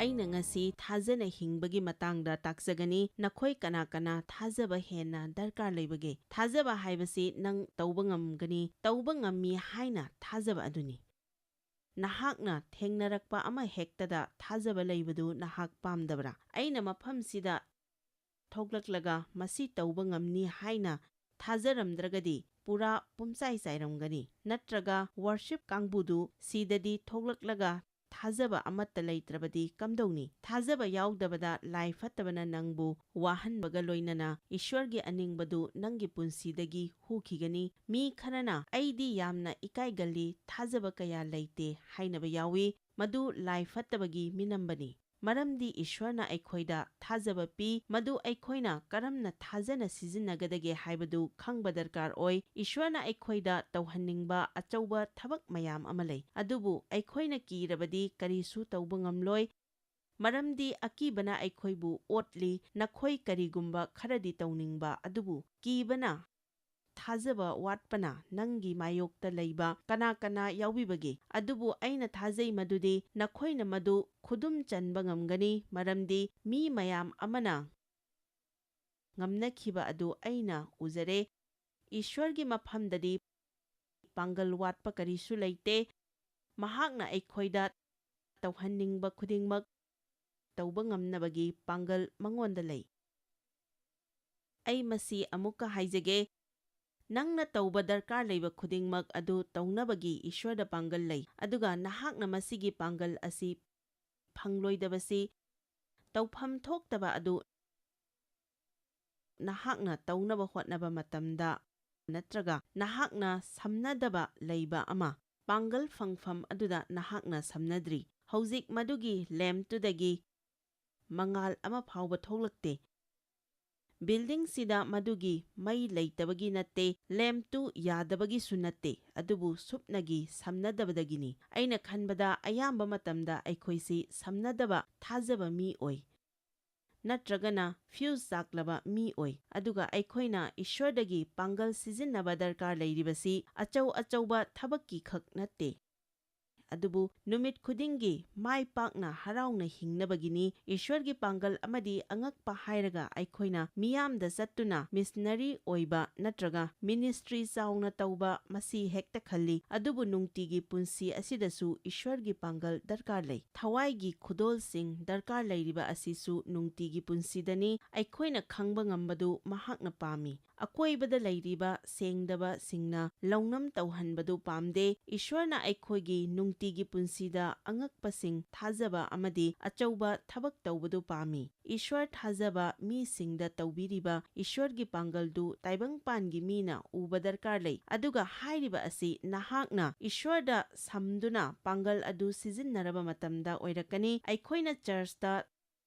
ꯑꯩꯅ ꯉꯁꯤ ꯊꯥꯖꯅ ꯍꯤꯡꯕꯒꯤ ꯃꯇꯥꯡꯗ ꯇꯥꯛꯆꯒꯅꯤ꯫ ꯅꯈꯣꯏ ꯀꯅꯥ ꯀꯅꯥ ꯊꯥꯖꯕ ꯍꯦꯟꯅ ꯗꯔꯀꯥꯔ ꯂꯩꯕꯒꯦ? ꯊꯥꯖꯕ ꯍꯥꯏꯕꯁꯤ ꯅꯪ ꯇꯧꯕ ꯉꯝꯒꯅꯤ, ꯇꯧꯕ ꯉꯝꯃꯤ ꯍꯥꯏꯅ ꯊꯥꯖꯕ ꯑꯗꯨꯅꯤ꯫ ꯅꯍꯥꯛꯅ ꯊꯦꯡꯅꯔꯛꯄ ꯑꯃ ꯍꯦꯛꯇꯗ ꯊꯥꯖꯕ ꯂꯩꯕꯗꯨ ꯅꯍꯥꯛ ꯄꯥꯝꯗꯕ꯭ꯔꯥ? ꯑꯩꯅ ꯃꯐꯝꯁꯤꯗ ꯊꯣꯛꯂꯛꯂꯒ ꯃꯁꯤ ꯇꯧꯕ ꯉꯝꯅꯤ ꯍꯥꯏꯅ ꯊꯥꯖꯔꯝꯗ꯭ꯔꯒꯗꯤ ꯄꯨꯔꯥ ꯄꯨꯝꯆꯥꯏ ꯆꯥꯏꯔꯝꯒꯅꯤ꯫ ꯅꯠꯇ꯭ꯔꯒ ꯋꯥꯔꯁꯤꯞ ꯀꯥꯡꯕꯨꯗꯨ ꯁꯤꯗꯗꯤ ꯊꯣꯛꯂꯛꯂꯒ ꯊꯥꯖꯕ ꯑꯃꯠꯇ ꯂꯩꯇ꯭ꯔꯕꯗꯤ ꯀꯝꯗꯧꯅꯤ? ꯊꯥꯖꯕ ꯌꯥꯎꯗꯕꯗ ꯂꯥꯏ ꯐꯠꯇꯕꯅ ꯅꯪꯕꯨ ꯋꯥꯍꯟꯕꯒ ꯂꯣꯏꯅꯅ ꯏꯁ꯭ꯋꯔꯒꯤ ꯑꯅꯤꯡꯕꯗꯨ ꯅꯪꯒꯤ ꯄꯨꯟꯁꯤꯗꯒꯤ ꯍꯨꯈꯤꯒꯅꯤ꯫ ꯃꯤ ꯈꯔꯅ ꯑꯩꯗꯤ ꯌꯥꯝꯅ ꯏꯀꯥꯏꯒꯜꯂꯤ, ꯊꯥꯖꯕ ꯀꯌꯥ ꯂꯩꯇꯦ ꯍꯥꯏꯅꯕ ꯌꯥꯎꯏ꯫ ꯃꯗꯨ ꯂꯥꯏ ꯐꯠꯇꯕꯒꯤ ꯃꯤꯅꯝꯕꯅꯤ꯫ ꯃꯔꯝꯗꯤ ꯏꯁ꯭ꯋꯔꯅ ꯑꯩꯈꯣꯏꯗ ꯊꯥꯖꯕ ꯄꯤ, ꯃꯗꯨ ꯑꯩꯈꯣꯏꯅ ꯀꯔꯝꯅ ꯊꯥꯖꯅ ꯁꯤꯖꯤꯟꯅꯒꯗꯒꯦ ꯍꯥꯏꯕꯗꯨ ꯈꯪꯕ ꯗꯔꯀꯥꯔ ꯑꯣꯏ꯫ ꯏꯁ꯭ꯋꯔꯅ ꯑꯩꯈꯣꯏꯗ ꯇꯧꯍꯟꯅꯤꯡꯕ ꯑꯆꯧꯕ ꯊꯕꯛ ꯃꯌꯥꯝ ꯑꯃ ꯂꯩ, ꯑꯗꯨꯕꯨ ꯑꯩꯈꯣꯏꯅ ꯀꯤꯔꯕꯗꯤ ꯀꯔꯤꯁꯨ ꯇꯧꯕ ꯉꯝꯂꯣꯏ꯫ ꯃꯔꯝꯗꯤ ꯑꯀꯤꯕꯅ ꯑꯩꯈꯣꯏꯕꯨ ꯑꯣꯠꯂꯤ꯫ ꯅꯈꯣꯏ ꯀꯔꯤꯒꯨꯝꯕ ꯈꯔꯗꯤ ꯇꯧꯅꯤꯡꯕ, ꯑꯗꯨꯕꯨ ꯀꯤꯕꯅ, ꯊꯥꯖꯕ ꯋꯥꯠꯄꯅ ꯅꯪꯒꯤ ꯃꯥꯌꯣꯛꯇ ꯂꯩꯕ ꯀꯅꯥ ꯀꯅꯥ ꯌꯥꯎꯕꯤꯕꯒꯦ? ꯑꯗꯨꯕꯨ ꯑꯩꯅ ꯊꯥꯖꯩ ꯃꯗꯨꯗꯤ ꯅꯈꯣꯏꯅ ꯃꯗꯨ ꯈꯨꯗꯨꯝ ꯆꯟꯕ ꯉꯝꯒꯅꯤ, ꯃꯔꯝꯗꯤ ꯃꯤ ꯃꯌꯥꯝ ꯑꯃꯅ ꯉꯝꯅꯈꯤꯕ ꯑꯗꯨ ꯑꯩꯅ ꯎꯖꯔꯦ꯫ ꯏꯁ꯭ꯋꯔꯒꯤ ꯃꯐꯝꯗꯗꯤ ꯄꯥꯡꯒꯜ ꯋꯥꯠꯄ ꯀꯔꯤꯁꯨ ꯂꯩꯇꯦ꯫ ꯃꯍꯥꯛꯅ ꯑꯩꯈꯣꯏꯗ ꯇꯧꯍꯟꯅꯤꯡꯕ ꯈꯨꯗꯤꯡꯃꯛ ꯇꯧꯕ ꯉꯝꯅꯕꯒꯤ ꯄꯥꯡꯒꯜ ꯃꯉꯣꯟꯗ ꯂꯩ꯫ ꯑꯩ ꯃꯁꯤ ꯑꯃꯨꯛꯀ ꯍꯥꯏꯖꯒꯦ, ꯅꯪꯅ ꯇꯧꯕ ꯗꯔꯀꯥꯔ ꯂꯩꯕ ꯈꯨꯗꯤꯡꯃꯛ ꯑꯗꯨ ꯇꯧꯅꯕꯒꯤ ꯏꯁ꯭ꯋꯔꯗ ꯄꯥꯡꯒꯜ ꯂꯩ, ꯑꯗꯨꯒ ꯅꯍꯥꯛꯅ ꯃꯁꯤꯒꯤ ꯄꯥꯡꯒꯜ ꯑꯁꯤ ꯐꯪꯂꯣꯏꯗꯕꯁꯤ ꯇꯧꯐꯝ ꯊꯣꯛꯇꯕ ꯑꯗꯨ ꯅꯍꯥꯛꯅ ꯇꯧꯅꯕ ꯍꯣꯠꯅꯕ ꯃꯇꯝꯗ ꯅꯠꯇ꯭ꯔꯒ ꯅꯍꯥꯛꯅ ꯁꯝꯅꯗꯕ ꯂꯩꯕ ꯑꯃ, ꯄꯥꯡꯒꯜ ꯐꯪꯐꯝ ꯑꯗꯨꯗ ꯅꯍꯥꯛꯅ ꯁꯝꯅꯗ꯭ꯔꯤ꯫ ꯍꯧꯖꯤꯛ ꯃꯗꯨꯒꯤ ꯂꯦꯝꯞꯇꯨꯗꯒꯤ ꯃꯉꯥꯜ ꯑꯃ ꯐꯥꯎꯕ ꯊꯣꯛꯂꯛꯇꯦ꯫ ꯕꯤꯜꯗꯤꯡꯁꯤꯗ ꯃꯗꯨꯒꯤ ꯃꯩ ꯂꯩꯇꯕꯒꯤ ꯅꯠꯇꯦ, ꯂꯦꯝꯞꯇꯨ ꯌꯥꯗꯕꯒꯤꯁꯨ ꯅꯠꯇꯦ, ꯑꯗꯨꯕꯨ ꯁꯨꯞꯅꯒꯤ ꯁꯝꯅꯗꯕꯗꯒꯤꯅꯤ꯫ ꯑꯩꯅ ꯈꯟꯕꯗ ꯑꯌꯥꯝꯕ ꯃꯇꯝꯗ ꯑꯩꯈꯣꯏꯁꯤ ꯁꯝꯅꯗꯕ ꯊꯥꯖꯕ ꯃꯤ ꯑꯣꯏ, ꯅꯠꯇ꯭ꯔꯒꯅ ꯐ꯭ꯌꯨꯁ ꯆꯥꯛꯂꯕ ꯃꯤ ꯑꯣꯏ, ꯑꯗꯨꯒ ꯑꯩꯈꯣꯏꯅ ꯏꯁ꯭ꯋꯔꯗꯒꯤ ꯄꯥꯡꯒꯜ ꯁꯤꯖꯤꯟꯅꯕ ꯗꯔꯀꯥꯔ ꯂꯩꯔꯤꯕꯁꯤ ꯑꯆꯧ ꯑꯆꯧꯕ ꯊꯕꯛꯀꯤ ꯈꯛ ꯅꯠꯇꯦ, ꯑꯗꯨꯕꯨ ꯅꯨꯃꯤꯠ ꯈꯨꯗꯤꯡꯒꯤ ꯃꯥꯏ ꯄꯥꯛꯅ ꯍꯔꯥꯎꯅ ꯍꯤꯡꯅꯕꯒꯤꯅꯤ꯫ ꯏꯁ꯭ꯋꯔꯒꯤ ꯄꯥꯡꯒꯜ ꯑꯃꯗꯤ ꯑꯉꯛꯄ ꯍꯥꯏꯔꯒ ꯑꯩꯈꯣꯏꯅ ꯃꯤꯌꯥꯝꯗ ꯆꯠꯇꯨꯅ ꯃꯤꯁꯅꯔꯤ ꯑꯣꯏꯕ ꯅꯠꯇ꯭ꯔꯒ ꯃꯤꯅꯤꯁꯇ꯭ꯔꯤ ꯆꯥꯎꯅ ꯇꯧꯕ ꯃꯁꯤ ꯍꯦꯛꯇ ꯈꯜꯂꯤ, ꯑꯗꯨꯕꯨ ꯅꯨꯡꯇꯤꯒꯤ ꯄꯨꯟꯁꯤ ꯑꯁꯤꯗꯁꯨ ꯏꯁ꯭ꯋꯔꯒꯤ ꯄꯥꯡꯒꯜ ꯗꯔꯀꯥꯔ ꯂꯩ꯫ ꯊꯋꯥꯏꯒꯤ ꯈꯨꯗꯣꯜꯁꯤꯡ ꯗꯔꯀꯥꯔ ꯂꯩꯔꯤꯕ ꯑꯁꯤꯁꯨ ꯅꯨꯡꯇꯤꯒꯤ ꯄꯨꯟꯁꯤꯗꯅꯤ꯫ ꯑꯩꯈꯣꯏꯅ ꯈꯪꯕ ꯉꯝꯕꯗꯨ ꯃꯍꯥꯛꯅ ꯄꯥꯝꯃꯤ, ꯑꯀꯣꯏꯕꯗ ꯂꯩꯔꯤꯕ ꯁꯦꯡꯗꯕꯁꯤꯡꯅ ꯂꯧꯅꯝ ꯇꯧꯍꯟꯕꯗꯨ ꯄꯥꯝꯗꯦ꯫ ꯏꯁ꯭ꯋꯔꯅ ꯑꯩꯈꯣꯏꯒꯤ ꯅꯨꯡꯇꯤꯒꯤ ꯄꯨꯟꯁꯤꯗ ꯑꯉꯛꯄꯁꯤꯡ ꯊꯥꯖꯕ ꯑꯃꯗꯤ ꯑꯆꯧꯕ ꯊꯕꯛ ꯇꯧꯕꯗꯨ ꯄꯥꯝꯃꯤ꯫ ꯏꯁ꯭ꯋꯔ ꯊꯥꯖꯕ ꯃꯤꯁꯤꯡꯗ ꯇꯧꯕꯤꯔꯤꯕ ꯏꯁ꯭ꯋꯔꯒꯤ ꯄꯥꯡꯒꯜꯗꯨ ꯇꯥꯏꯕꯪꯄꯥꯟꯒꯤ ꯃꯤꯅ ꯎꯕ ꯗꯔꯀꯥꯔ ꯂꯩ, ꯑꯗꯨꯒ ꯍꯥꯏꯔꯤꯕ ꯑꯁꯤ ꯅꯍꯥꯛꯅ ꯏꯁ꯭ꯋꯔꯗ ꯁꯝꯗꯨꯅ ꯄꯥꯡꯒꯜ ꯑꯗꯨ ꯁꯤꯖꯤꯟꯅꯔꯕ ꯃꯇꯝꯗ ꯑꯣꯏꯔꯛꯀꯅꯤ꯫ ꯑꯩꯈꯣꯏꯅ ꯆꯔꯆꯇ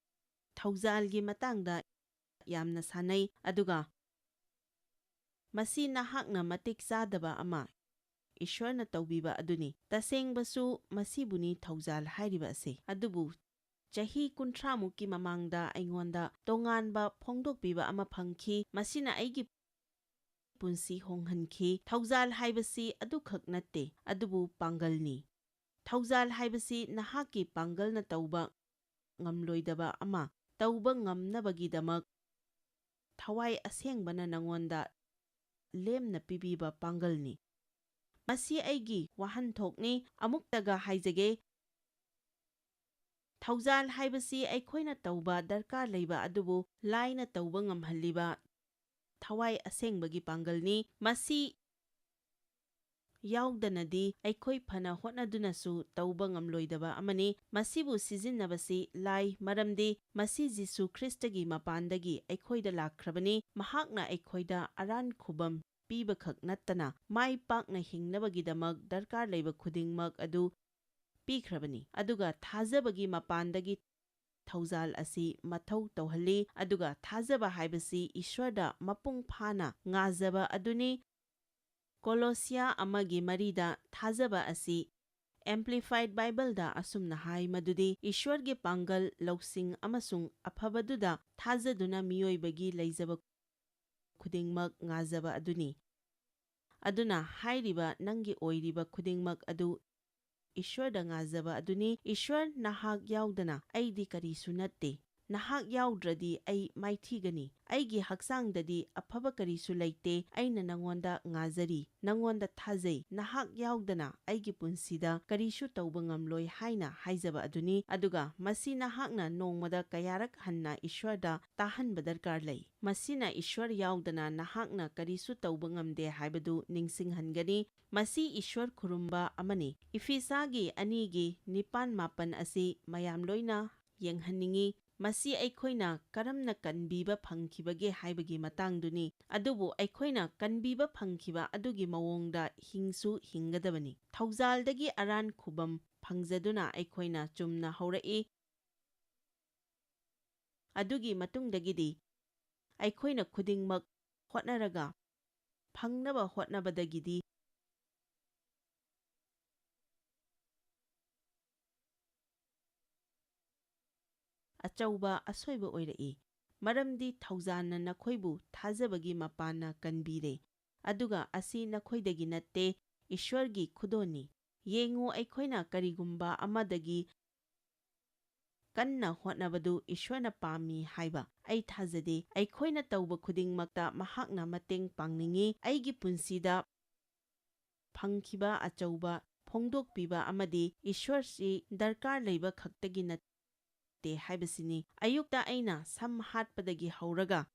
ꯊꯧꯖꯥꯜꯒꯤ ꯃꯇꯥꯡꯗ ꯌꯥꯝꯅ ꯁꯥꯟꯅꯩ, ꯑꯗꯨꯒ ꯃꯁꯤ ꯅꯍꯥꯛꯅ ꯃꯇꯤꯛ ꯆꯥꯗꯕ ꯑꯃ ꯏꯁ꯭ꯋꯔꯅ ꯇꯧꯕꯤꯕ ꯑꯗꯨꯅꯤ꯫ ꯇꯁꯦꯡꯕꯁꯨ ꯃꯁꯤꯕꯨꯅꯤ ꯊꯧꯖꯥꯜ ꯍꯥꯏꯔꯤꯕ ꯑꯁꯤ, ꯑꯗꯨꯕꯨ ꯆꯍꯤ 30ꯃꯨꯛꯀꯤ ꯃꯃꯥꯡꯗ ꯑꯩꯉꯣꯟꯗ ꯇꯣꯉꯥꯟꯕ ꯐꯣꯡꯗꯣꯛꯄꯤꯕ ꯑꯃ ꯐꯪꯈꯤ, ꯃꯁꯤꯅ ꯑꯩꯒꯤ ꯄꯨꯟꯁꯤ ꯍꯣꯡꯍꯟꯈꯤ꯫ ꯊꯧꯖꯥꯜ ꯍꯥꯏꯕꯁꯤ ꯑꯗꯨꯈꯛ ꯅꯠꯇꯦ, ꯑꯗꯨꯕꯨ ꯄꯥꯡꯒꯜꯅꯤ꯫ ꯊꯧꯖꯥꯜ ꯍꯥꯏꯕꯁꯤ ꯅꯍꯥꯛꯀꯤ ꯄꯥꯡꯒꯜꯅ ꯇꯧꯕ ꯉꯝꯂꯣꯏꯗꯕ ꯑꯃ ꯇꯧꯕ ꯉꯝꯅꯕꯒꯤꯗꯃꯛ ꯊꯋꯥꯏ ꯑꯁꯦꯡꯕꯅ ꯅꯉꯣꯟꯗ ꯂꯦꯝꯅ ꯄꯤꯕꯤꯕ ꯄꯥꯡꯒꯜꯅꯤ꯫ ꯃꯁꯤ ꯑꯩꯒꯤ ꯋꯥꯍꯟꯊꯣꯛꯅꯤ꯫ ꯑꯃꯨꯛꯇꯒ ꯍꯥꯏꯖꯒꯦ, ꯊꯧꯖꯥꯜ ꯍꯥꯏꯕꯁꯤ ꯑꯩꯈꯣꯏꯅ ꯇꯧꯕ ꯗꯔꯀꯥꯔ ꯂꯩꯕ ꯑꯗꯨꯕꯨ ꯂꯥꯏꯅ ꯇꯧꯕ ꯉꯝꯍꯜꯂꯤꯕ ꯊꯋꯥꯏ ꯑꯁꯦꯡꯕꯒꯤ ꯄꯥꯡꯒꯜꯅꯤ꯫ ꯃꯁꯤ ꯌꯥꯎꯗꯅꯗꯤ ꯑꯩꯈꯣꯏ ꯐꯅ ꯍꯣꯠꯅꯗꯨꯅꯁꯨ ꯇꯧꯕ ꯉꯝꯂꯣꯏꯗꯕ ꯑꯃꯅꯤ꯫ ꯃꯁꯤꯕꯨ ꯁꯤꯖꯤꯟꯅꯕꯁꯤ ꯂꯥꯏ, ꯃꯔꯝꯗꯤ ꯃꯁꯤ ꯖꯤꯁꯨ ꯈ꯭ꯔꯤꯁ꯭ꯇꯒꯤ ꯃꯄꯥꯟꯗꯒꯤ ꯑꯩꯈꯣꯏꯗ ꯂꯥꯛꯈ꯭ꯔꯕꯅꯤ꯫ ꯃꯍꯥꯛꯅ ꯑꯩꯈꯣꯏꯗ ꯑꯔꯥꯟ ꯈꯨꯕꯝ ꯄꯤꯕꯈꯛ ꯅꯠꯇꯅ ꯃꯥꯏ ꯄꯥꯛꯅ ꯍꯤꯡꯅꯕꯒꯤꯗꯃꯛ ꯗꯔꯀꯥꯔ ꯂꯩꯕ ꯈꯨꯗꯤꯡꯃꯛ ꯑꯗꯨ ꯄꯤꯈ꯭ꯔꯕꯅꯤ, ꯑꯗꯨꯒ ꯊꯥꯖꯕꯒꯤ ꯃꯄꯥꯟꯗꯒꯤ ꯊꯧꯖꯥꯜ ꯑꯁꯤ ꯃꯊꯧ ꯇꯧꯍꯜꯂꯤ, ꯑꯗꯨꯒ ꯊꯥꯖꯕ ꯍꯥꯏꯕꯁꯤ ꯏꯁ꯭ꯋꯔꯗ ꯃꯄꯨꯡ ꯐꯥꯅ ꯉꯥꯖꯕ ꯑꯗꯨꯅꯤ꯫ ꯀꯣꯂꯣꯁꯤꯌꯥ 1:3 ꯊꯥꯖꯕ ꯑꯁꯤ ꯑꯦꯝꯄ꯭ꯂꯤꯐꯥꯏꯗ ꯕꯥꯏꯕꯜꯗ ꯑꯁꯨꯝꯅ ꯍꯥꯏ ꯃꯗꯨꯗꯤ ꯏꯁ꯭ꯋꯔꯒꯤ ꯄꯥꯡꯒꯜ, ꯂꯧꯁꯤꯡ ꯑꯃꯁꯨꯡ ꯑꯐꯕꯗꯨꯗ ꯊꯥꯖꯗꯨꯅ ꯃꯤꯑꯣꯏꯕꯒꯤ ꯂꯩꯖꯕ ꯈꯨꯗꯤꯡꯃꯛ ꯉꯥꯖꯕ ꯑꯗꯨꯅꯤ꯫ ꯑꯗꯨꯅ ꯍꯥꯏꯔꯤꯕ ꯅꯪꯒꯤ ꯑꯣꯏꯔꯤꯕ ꯈꯨꯗꯤꯡꯃꯛ ꯑꯗꯨ ꯏꯁ꯭ꯋꯔꯗ ꯉꯥꯖꯕ ꯑꯗꯨꯅꯤ, ꯏꯁ꯭ꯋꯔ ꯅꯍꯥꯛ ꯌꯥꯎꯗꯅ ꯑꯩꯗꯤ ꯀꯔꯤꯁꯨ ꯅꯠꯇꯦ꯫ ꯅꯍꯥꯛ ꯌꯥꯎꯗ꯭ꯔꯗꯤ ꯑꯩ ꯃꯥꯏꯊꯤꯒꯅꯤ꯫ ꯑꯩꯒꯤ ꯍꯛꯆꯥꯡꯗꯗꯤ ꯑꯐꯕ ꯀꯔꯤꯁꯨ ꯂꯩꯇꯦ꯫ ꯑꯩꯅ ꯅꯉꯣꯟꯗ ꯉꯥꯖꯔꯤ, ꯅꯉꯣꯟꯗ ꯊꯥꯖꯩ꯫ ꯅꯍꯥꯛ ꯌꯥꯎꯗꯅ ꯑꯩꯒꯤ ꯄꯨꯟꯁꯤꯗ ꯀꯔꯤꯁꯨ ꯇꯧꯕ ꯉꯝꯂꯣꯏ ꯍꯥꯏꯅ ꯍꯥꯏꯖꯕ ꯑꯗꯨꯅꯤ꯫ ꯑꯗꯨꯒ ꯃꯁꯤ ꯅꯍꯥꯛꯅ ꯅꯣꯡꯃꯗ ꯀꯌꯥꯔꯛ ꯍꯟꯅ ꯏꯁ꯭ꯋꯔꯗ ꯇꯥꯍꯟꯕ ꯗꯔꯀꯥꯔ ꯂꯩ꯫ ꯃꯁꯤꯅ ꯏꯁ꯭ꯋꯔ ꯌꯥꯎꯗꯅ ꯅꯍꯥꯛꯅ ꯀꯔꯤꯁꯨ ꯇꯧꯕ ꯉꯝꯗꯦ ꯍꯥꯏꯕꯗꯨ ꯅꯤꯡꯁꯤꯡꯍꯟꯒꯅꯤ꯫ ꯃꯁꯤ ꯏꯁ꯭ꯋꯔ ꯈꯨꯔꯨꯝꯕ ꯑꯃꯅꯤ꯫ ꯏꯐꯤꯁꯥꯒꯤ 2:9-10 ꯑꯁꯤ ꯃꯌꯥꯝ ꯂꯣꯏꯅ ꯌꯦꯡꯍꯟꯅꯤꯡꯉꯤ꯫ ꯃꯁꯤ ꯑꯩꯈꯣꯏꯅ ꯀꯔꯝꯅ ꯀꯟꯕꯤꯕ ꯐꯪꯈꯤꯕꯒꯦ ꯍꯥꯏꯕꯒꯤ ꯃꯇꯥꯡꯗꯨꯅꯤ, ꯑꯗꯨꯕꯨ ꯑꯩꯈꯣꯏꯅ ꯀꯟꯕꯤꯕ ꯐꯪꯈꯤꯕ ꯑꯗꯨꯒꯤ ꯃꯑꯣꯡꯗ ꯍꯤꯡꯁꯨ ꯍꯤꯡꯒꯗꯕꯅꯤ꯫ ꯊꯧꯖꯥꯜꯗꯒꯤ ꯑꯔꯥꯟ ꯈꯨꯕꯝ ꯐꯪꯖꯗꯨꯅ ꯑꯩꯈꯣꯏꯅ ꯆꯨꯝꯅ ꯍꯧꯔꯛꯏ꯫ ꯑꯗꯨꯒꯤ ꯃꯇꯨꯡꯗꯒꯤꯗꯤ ꯑꯩꯈꯣꯏꯅ ꯈꯨꯗꯤꯡꯃꯛ ꯍꯣꯠꯅꯔꯒ ꯐꯪꯅꯕ ꯍꯣꯠꯅꯕꯗꯒꯤꯗꯤ ꯑꯆꯧꯕ ꯑꯁꯣꯏꯕ ꯑꯣꯏꯔꯛꯏ, ꯃꯔꯝꯗꯤ ꯊꯧꯖꯥꯜꯅ ꯅꯈꯣꯏꯕꯨ ꯊꯥꯖꯕꯒꯤ ꯃꯄꯥꯟꯅ ꯀꯟꯕꯤꯔꯦ, ꯑꯗꯨꯒ ꯑꯁꯤ ꯅꯈꯣꯏꯗꯒꯤ ꯅꯠꯇꯦ, ꯏꯁ꯭ꯋꯔꯒꯤ ꯈꯨꯗꯣꯜꯅꯤ꯫ ꯌꯦꯡꯉꯨ, ꯑꯩꯈꯣꯏꯅ ꯀꯔꯤꯒꯨꯝꯕ ꯑꯃꯗꯒꯤ ꯀꯟꯅ ꯍꯣꯠꯅꯕꯗꯨ ꯏꯁ꯭ꯋꯔꯅ ꯄꯥꯝꯃꯤ ꯍꯥꯏꯕ ꯑꯩ ꯊꯥꯖꯗꯦ꯫ ꯑꯩꯈꯣꯏꯅ ꯇꯧꯕ ꯈꯨꯗꯤꯡꯃꯛꯇ ꯃꯍꯥꯛꯅ ꯃꯇꯦꯡ ꯄꯥꯡꯅꯤꯡꯉꯤ꯫ ꯑꯩꯒꯤ ꯄꯨꯟꯁꯤꯗ ꯐꯪꯈꯤꯕ ꯑꯆꯧꯕ ꯐꯣꯡꯗꯣꯛꯄꯤꯕ ꯑꯃꯗꯤ ꯏꯁ꯭ꯋꯔꯁꯤ ꯗꯔꯀꯥꯔ ꯂꯩꯕ ꯈꯛꯇꯒꯤ ꯅꯠꯇꯦ ꯍꯥꯏꯕꯁꯤꯅꯤ꯫ ꯑꯌꯨꯛꯇ ꯑꯩꯅ ꯁꯝ ꯍꯥꯠꯄꯗꯒꯤ ꯍꯧꯔꯒ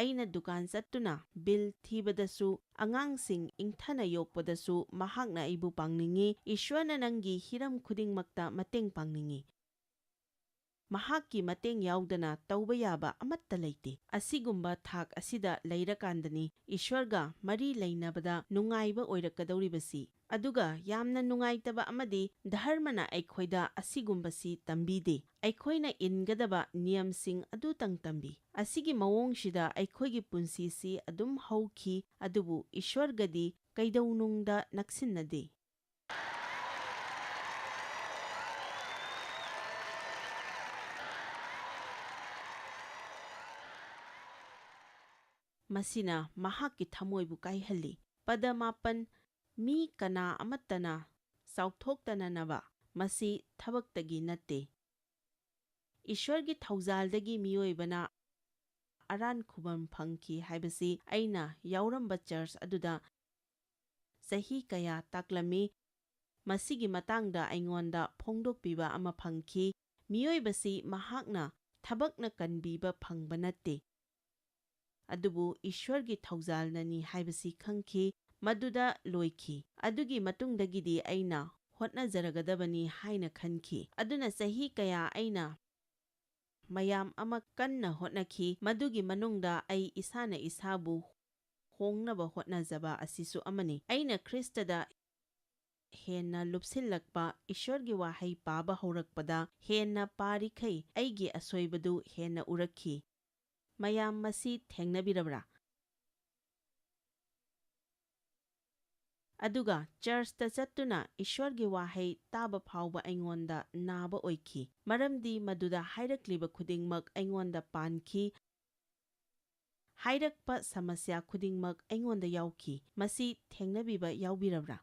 ꯑꯩꯅ ꯗꯨꯀꯥꯟ ꯆꯠꯇꯨꯅ ꯕꯤꯜ ꯊꯤꯕꯗꯁꯨ, ꯑꯉꯥꯡꯁꯤꯡ ꯏꯪꯊꯅ ꯌꯣꯛꯄꯗꯁꯨ ꯃꯍꯥꯛꯅ ꯑꯩꯕꯨ ꯄꯥꯡꯅꯤꯡꯉꯤ꯫ ꯏꯁ꯭ꯋꯔꯅ ꯅꯪꯒꯤ ꯍꯤꯔꯝ ꯈꯨꯗꯤꯡꯃꯛꯇ ꯃꯇꯦꯡ ꯄꯥꯡꯅꯤꯡꯉꯤ꯫ ꯃꯍꯥꯛꯀꯤ ꯃꯇꯦꯡ ꯌꯥꯎꯗꯅ ꯇꯧꯕ ꯌꯥꯕ ꯑꯃꯠꯇ ꯂꯩꯇꯦ꯫ ꯑꯁꯤꯒꯨꯝꯕ ꯊꯥꯛ ꯑꯁꯤꯗ ꯂꯩꯔꯀꯥꯟꯗꯅꯤ ꯏꯁ꯭ꯋꯔꯒ ꯃꯔꯤ ꯂꯩꯅꯕꯗ ꯅꯨꯡꯉꯥꯏꯕ ꯑꯣꯏꯔꯛꯀꯗꯧꯔꯤꯕꯁꯤ꯫ ꯑꯗꯨꯒ ꯌꯥꯝꯅ ꯅꯨꯡꯉꯥꯏꯇꯕ ꯑꯃꯗꯤ ꯙꯔꯃꯅ ꯑꯩꯈꯣꯏꯗ ꯑꯁꯤꯒꯨꯝꯕꯁꯤ ꯇꯝꯕꯤꯗꯦ꯫ ꯑꯩꯈꯣꯏꯅ ꯏꯟꯒꯗꯕ ꯅꯤꯌꯝꯁꯤꯡ ꯑꯗꯨꯇꯪ ꯇꯝꯕꯤ꯫ ꯑꯁꯤꯒꯤ ꯃꯑꯣꯡꯁꯤꯗ ꯑꯩꯈꯣꯏꯒꯤ ꯄꯨꯟꯁꯤꯁꯤ ꯑꯗꯨꯝ ꯍꯧꯈꯤ, ꯑꯗꯨꯕꯨ ꯏꯁ꯭ꯋꯔꯒꯗꯤ ꯀꯩꯗꯧꯅꯨꯡꯗ ꯅꯛꯁꯤꯟꯅꯗꯦ꯫ ꯃꯁꯤꯅ ꯃꯍꯥꯛꯀꯤ ꯊꯃꯣꯏꯕꯨ ꯀꯥꯏꯍꯜꯂꯤ꯫ ꯄꯗ 9 ꯃꯤ ꯀꯅꯥ ꯑꯃꯠꯇꯅ ꯆꯥꯎꯊꯣꯛꯇꯅꯅꯕ, ꯃꯁꯤ ꯊꯕꯛꯇꯒꯤ ꯅꯠꯇꯦ꯫ ꯏꯁ꯭ꯋꯔꯒꯤ ꯊꯧꯖꯥꯜꯗꯒꯤ ꯃꯤꯑꯣꯏꯕꯅ ꯑꯔꯥꯟ ꯈꯨꯕꯝ ꯐꯪꯈꯤ ꯍꯥꯏꯕꯁꯤ ꯑꯩꯅ ꯌꯥꯎꯔꯝꯕ ꯆꯔꯆ ꯑꯗꯨꯗ ꯆꯍꯤ ꯀꯌꯥ ꯇꯥꯛꯂꯝꯃꯤ꯫ ꯃꯁꯤꯒꯤ ꯃꯇꯥꯡꯗ ꯑꯩꯉꯣꯟꯗ ꯐꯣꯡꯗꯣꯛꯄꯤꯕ ꯑꯃ ꯐꯪꯈꯤ꯫ ꯃꯤꯑꯣꯏꯕꯁꯤ ꯃꯍꯥꯛꯅ ꯊꯕꯛꯅ ꯀꯟꯕꯤꯕ ꯐꯪꯕ ꯅꯠꯇꯦ, ꯑꯗꯨꯕꯨ ꯏꯁ꯭ꯋꯔꯒꯤ ꯊꯧꯖꯥꯜꯅꯅꯤ ꯍꯥꯏꯕꯁꯤ ꯈꯪꯈꯤ꯫ ꯃꯗꯨꯗ ꯂꯣꯏꯈꯤ꯫ ꯑꯗꯨꯒꯤ ꯃꯇꯨꯡꯗꯒꯤꯗꯤ ꯑꯩꯅ ꯍꯣꯠꯅꯖꯔꯒꯗꯕꯅꯤ ꯍꯥꯏꯅ ꯈꯟꯈꯤ꯫ ꯑꯗꯨꯅ ꯆꯍꯤ ꯀꯌꯥ ꯑꯩꯅ ꯃꯌꯥꯝ ꯑꯃ ꯀꯟꯅ ꯍꯣꯠꯅꯈꯤ꯫ ꯃꯗꯨꯒꯤ ꯃꯅꯨꯡꯗ ꯑꯩ ꯏꯁꯥꯅ ꯏꯁꯥꯕꯨ ꯍꯣꯡꯅꯕ ꯍꯣꯠꯅꯖꯕ ꯑꯁꯤꯁꯨ ꯑꯃꯅꯤ꯫ ꯑꯩꯅ ꯈ꯭ꯔꯤꯁꯇꯗ ꯍꯦꯟꯅ ꯂꯨꯞꯁꯤꯜꯂꯛꯄ, ꯏꯁ꯭ꯋꯔꯒꯤ ꯋꯥꯍꯩ ꯄꯥꯕ ꯍꯧꯔꯛꯄꯗ ꯍꯦꯟꯅ ꯄꯥꯔꯤꯈꯩ ꯑꯩꯒꯤ ꯑꯁꯣꯏꯕꯗꯨ ꯍꯦꯟꯅ ꯎꯔꯛꯈꯤ꯫ ꯃꯌꯥꯝ ꯃꯁꯤ ꯊꯦꯡꯅꯕꯤꯔꯕ꯭ꯔꯥ? ꯑꯗꯨꯒ ꯆꯔꯆꯇ ꯆꯠꯇꯨꯅ ꯏꯁ꯭ꯋꯔꯒꯤ ꯋꯥꯍꯩ ꯇꯥꯕ ꯐꯥꯎꯕ ꯑꯩꯉꯣꯟꯗ ꯅꯥꯕ ꯑꯣꯏꯈꯤ, ꯃꯔꯝꯗꯤ ꯃꯗꯨꯗ ꯍꯥꯏꯔꯛꯂꯤꯕ ꯈꯨꯗꯤꯡꯃꯛ ꯑꯩꯉꯣꯟꯗ ꯄꯥꯟꯈꯤ꯫ ꯍꯥꯏꯔꯛꯄ ꯁꯃꯁ꯭ꯌꯥ ꯈꯨꯗꯤꯡꯃꯛ ꯑꯩꯉꯣꯟꯗ ꯌꯥꯎꯈꯤ꯫ ꯃꯁꯤ ꯊꯦꯡꯅꯕꯤꯕ ꯌꯥꯎꯕꯤꯔꯕ꯭ꯔꯥ?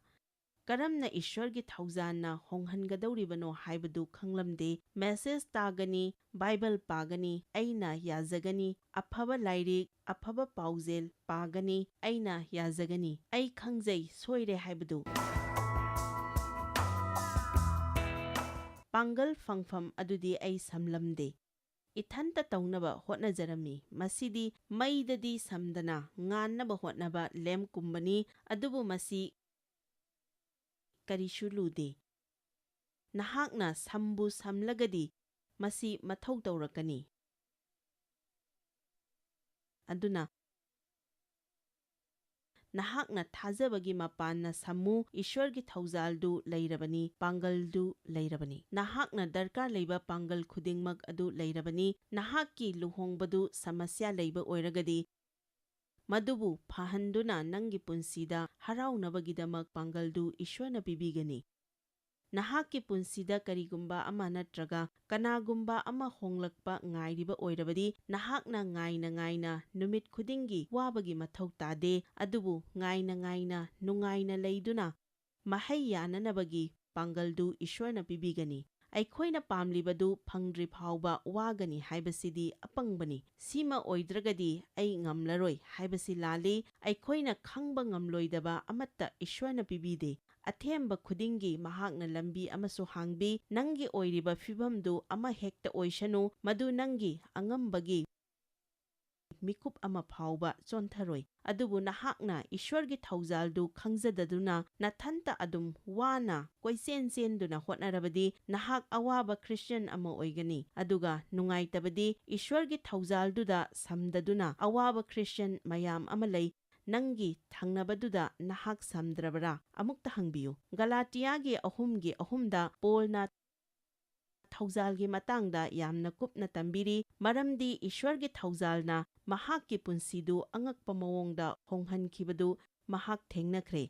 ꯀꯔꯝꯅ ꯏꯁ꯭ꯋꯔꯒꯤ ꯊꯧꯖꯥꯜꯅ ꯍꯣꯡꯍꯟꯒꯗꯧꯔꯤꯕꯅꯣ ꯍꯥꯏꯕꯗꯨ ꯈꯪꯂꯝꯗꯦ꯫ ꯃꯦꯁꯦꯖ ꯇꯥꯒꯅꯤ, ꯕꯥꯏꯕꯜ ꯄꯥꯒꯅꯤ, ꯑꯩꯅ ꯌꯥꯖꯒꯅꯤ, ꯑꯐꯕ ꯂꯥꯏꯔꯤꯛ, ꯑꯐꯕ ꯄꯥꯎꯖꯦꯜ ꯄꯥꯒꯅꯤ, ꯑꯩꯅ ꯌꯥꯖꯒꯅꯤ, ꯑꯩ ꯈꯪꯖꯩ ꯁꯣꯏꯔꯦ ꯍꯥꯏꯕꯗꯨ꯫ ꯄꯥꯡꯒꯜ ꯐꯪꯐꯝ ꯑꯗꯨꯗꯤ ꯑꯩ ꯁꯝꯂꯝꯗꯦ, ꯏꯊꯟꯇ ꯇꯧꯅꯕ ꯍꯣꯠꯅꯖꯔꯝꯃꯤ꯫ ꯃꯁꯤꯗꯤ ꯃꯩꯗꯗꯤ ꯁꯝꯗꯅ ꯉꯥꯟꯅꯕ ꯍꯣꯠꯅꯕ ꯂꯦꯝꯞꯀꯨꯝꯕꯅꯤ, ꯑꯗꯨꯕꯨ ꯃꯁꯤ ꯀꯔꯤꯁꯨ ꯂꯨꯗꯦ꯫ ꯅꯍꯥꯛꯅ ꯁꯝꯕꯨ ꯁꯝꯂꯒꯗꯤ ꯃꯁꯤ ꯃꯊꯧ ꯇꯧꯔꯛꯀꯅꯤ꯫ ꯑꯗꯨꯅ ꯅꯍꯥꯛꯅ ꯊꯥꯖꯕꯒꯤ ꯃꯄꯥꯟꯅ ꯁꯝꯃꯨ꯫ ꯏꯁ꯭ꯋꯔꯒꯤ ꯊꯧꯖꯥꯜꯗꯨ ꯂꯩꯔꯕꯅꯤ, ꯄꯥꯡꯒꯜꯗꯨ ꯂꯩꯔꯕꯅꯤ꯫ ꯅꯍꯥꯛꯅ ꯗꯔꯀꯥꯔ ꯂꯩꯕ ꯄꯥꯡꯒꯜ ꯈꯨꯗꯤꯡꯃꯛ ꯑꯗꯨ ꯂꯩꯔꯕꯅꯤ꯫ ꯅꯍꯥꯛꯀꯤ ꯂꯨꯍꯣꯡꯕꯗꯨ ꯁꯃꯁ꯭ꯌꯥ ꯂꯩꯕ ꯑꯣꯏꯔꯒꯗꯤ ꯃꯗꯨꯕꯨ ꯐꯍꯟꯗꯨꯅ ꯅꯪꯒꯤ ꯄꯨꯟꯁꯤꯗ ꯍꯔꯥꯎꯅꯕꯒꯤꯗꯃꯛ ꯄꯥꯡꯒꯜꯗꯨ ꯏꯁ꯭ꯋꯔꯅ ꯄꯤꯕꯤꯒꯅꯤ꯫ ꯅꯍꯥꯛꯀꯤ ꯄꯨꯟꯁꯤꯗ ꯀꯔꯤꯒꯨꯝꯕ ꯑꯃ ꯅꯠꯇ꯭ꯔꯒ ꯀꯅꯥꯒꯨꯝꯕ ꯑꯃ ꯍꯣꯡꯂꯛꯄ ꯉꯥꯏꯔꯤꯕ ꯑꯣꯏꯔꯕꯗꯤ ꯅꯍꯥꯛꯅ ꯉꯥꯏꯅ ꯉꯥꯏꯅ ꯅꯨꯃꯤꯠ ꯈꯨꯗꯤꯡꯒꯤ ꯋꯥꯕꯒꯤ ꯃꯊꯧ ꯇꯥꯗꯦ, ꯑꯗꯨꯕꯨ ꯉꯥꯏꯅ ꯉꯥꯏꯅ ꯅꯨꯡꯉꯥꯏꯅ ꯂꯩꯗꯨꯅ mahai yananabagi pangaldu Ishwarna pibigani. ꯑꯩꯈꯣꯏꯅ ꯄꯥꯝꯂꯤꯕꯗꯨ ꯐꯪꯗ꯭ꯔꯤ ꯐꯥꯎꯕ ꯋꯥꯒꯅꯤ ꯍꯥꯏꯕꯁꯤꯗꯤ ꯑꯄꯪꯕꯅꯤ꯫ ꯁꯤꯃ ꯑꯣꯏꯗ꯭ꯔꯒꯗꯤ ꯑꯩ ꯉꯝꯂꯔꯣꯏ ꯍꯥꯏꯕꯁꯤ ꯂꯥꯜꯂꯤ꯫ ꯑꯩꯈꯣꯏꯅ ꯈꯪꯕ ꯉꯝꯂꯣꯏꯗꯕ ꯑꯃꯠꯇ ꯏꯁ꯭ꯋꯔꯅ ꯄꯤꯕꯤꯗꯦ꯫ ꯑꯊꯦꯝꯕ ꯈꯨꯗꯤꯡꯒꯤ ꯃꯍꯥꯛꯅ ꯂꯝꯕꯤ ꯑꯃꯁꯨ ꯍꯥꯡꯕꯤ꯫ ꯅꯪꯒꯤ ꯑꯣꯏꯔꯤꯕ ꯐꯤꯚꯝꯗꯨ ꯑꯃꯍꯦꯛꯇ ꯑꯣꯏꯁꯅꯨ, ꯃꯗꯨ ꯅꯪꯒꯤ ꯑꯉꯝꯕꯒꯤ ꯃꯤꯀꯨꯞ ꯑꯃ ꯐꯥꯎꯕ ꯆꯣꯟꯊꯔꯣꯏ꯫ ꯑꯗꯨꯕꯨ ꯅꯍꯥꯛꯅ ꯏꯁ꯭ꯋꯔꯒꯤ ꯊꯧꯖꯥꯜꯗꯨ ꯈꯪꯖꯗꯗꯨꯅ ꯅꯊꯟꯇ ꯑꯗꯨꯝ ꯋꯥꯅ ꯀꯣꯏꯆꯦꯟ ꯆꯦꯟꯗꯨꯅ ꯍꯣꯠꯅꯔꯕꯗꯤ ꯅꯍꯥꯛ ꯑꯋꯥꯕ ꯈ꯭ꯔꯤꯁꯇ꯭ꯌꯟ ꯑꯃ ꯑꯣꯏꯒꯅꯤ꯫ ꯑꯗꯨꯒ ꯅꯨꯡꯉꯥꯏꯇꯕꯗꯤ ꯏꯁ꯭ꯋꯔꯒꯤ ꯊꯧꯖꯥꯜꯗꯨꯗ ꯁꯝꯗꯗꯨꯅ ꯑꯋꯥꯕ ꯈ꯭ꯔꯤꯁꯇ꯭ꯌꯟ ꯃꯌꯥꯝ ꯑꯃ ꯂꯩ꯫ ꯅꯪꯒꯤ ꯊꯪꯅꯕꯗꯨꯗ ꯅꯍꯥꯛ ꯁꯝꯗ꯭ꯔꯕꯔꯥ? ꯑꯃꯨꯛꯇ ꯍꯪꯕꯤꯌꯨ꯫ ꯒꯂꯥꯇꯤꯌꯥꯒꯤ 3:3ꯗ ꯄꯣꯜꯅ ꯊꯧꯖꯥꯜꯒꯤ ꯃꯇꯥꯡꯗ ꯌꯥꯝꯅ ꯀꯨꯞꯅ ꯇꯝꯕꯤꯔꯤ, ꯃꯔꯝꯗꯤ ꯏꯁ꯭ꯋꯔꯒꯤ ꯊꯧꯖꯥꯜꯅ ꯃꯍꯥꯛꯀꯤ ꯄꯨꯟꯁꯤꯗꯨ ꯑꯉꯛꯄ ꯃꯑꯣꯡꯗ ꯍꯣꯡꯍꯟꯈꯤꯕꯗꯨ ꯃꯍꯥꯛ ꯊꯦꯡꯅꯈ꯭ꯔꯦ꯫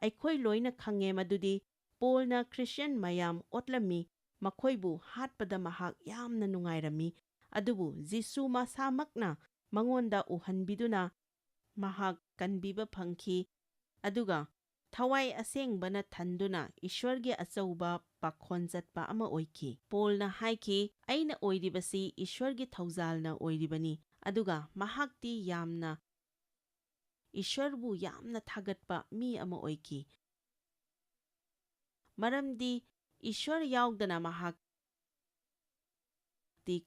ꯑꯩꯈꯣꯏ ꯂꯣꯏꯅ ꯈꯪꯉꯦ ꯃꯗꯨꯗꯤ ꯄꯣꯜꯅ ꯈ꯭ꯔꯤꯁꯇ꯭ꯌꯟ ꯃꯌꯥꯝ ꯑꯣꯠꯂꯝꯃꯤ, ꯃꯈꯣꯏꯕꯨ ꯍꯥꯠꯄꯗ ꯃꯍꯥꯛ ꯌꯥꯝꯅ ꯅꯨꯡꯉꯥꯏꯔꯝꯃꯤ꯫ ꯑꯗꯨꯕꯨ ꯖꯤꯁꯨ ꯃꯁꯥꯃꯛꯅ ꯃꯉꯣꯟꯗ ꯎꯍꯟꯕꯤꯗꯨꯅ ꯃꯍꯥꯛ ꯀꯟꯕꯤꯕ ꯐꯪꯈꯤ, ꯑꯗꯨꯒ ꯊꯋꯥꯏ ꯑꯁꯦꯡꯕꯅ ꯊꯟꯗꯨꯅ ꯏꯁ꯭ꯋꯔꯒꯤ ꯑꯆꯧꯕ ꯄꯥꯈꯣꯟ ꯆꯠꯄ ꯑꯃ ꯑꯣꯏꯈꯤ꯫ ꯄꯣꯜꯅ ꯍꯥꯏꯈꯤ, ꯑꯩꯅ ꯑꯣꯏꯔꯤꯕꯁꯤ ꯏꯁ꯭ꯋꯔꯒꯤ ꯊꯧꯖꯥꯜꯅ ꯑꯣꯏꯔꯤꯕꯅꯤ꯫ ꯑꯗꯨꯒ ꯃꯍꯥꯛꯇꯤ ꯌꯥꯝꯅ ꯏꯁ꯭ꯋꯔꯕꯨ ꯌꯥꯝꯅ ꯊꯥꯒꯠꯄ ꯃꯤ ꯑꯃ ꯑꯣꯏꯈꯤ, ꯃꯔꯝꯗꯤ ꯏꯁ꯭ꯋꯔ ꯌꯥꯎꯗꯅ ꯃꯍꯥꯛꯇꯤ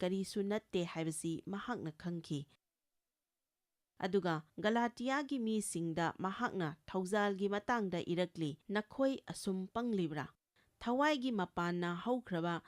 ꯀꯔꯤꯁꯨ ꯅꯠꯇꯦ ꯍꯥꯏꯕꯁꯤ ꯃꯍꯥꯛꯅ ꯈꯪꯈꯤ꯫ ꯑꯗꯨꯒ ꯒꯂꯥꯇꯤꯌꯥꯒꯤ ꯃꯤꯁꯤꯡꯗ ꯃꯍꯥꯛꯅ ꯊꯧꯖꯥꯜꯒꯤ ꯃꯇꯥꯡꯗ ꯏꯔꯛꯂꯤ, ꯅꯈꯣꯏ ꯑꯁꯨꯝ ꯄꯪꯂꯤꯕ꯭ꯔꯥ? ꯊꯋꯥꯏꯒꯤ ꯃꯄꯥꯟꯅ ꯍꯧꯈ꯭ꯔꯕ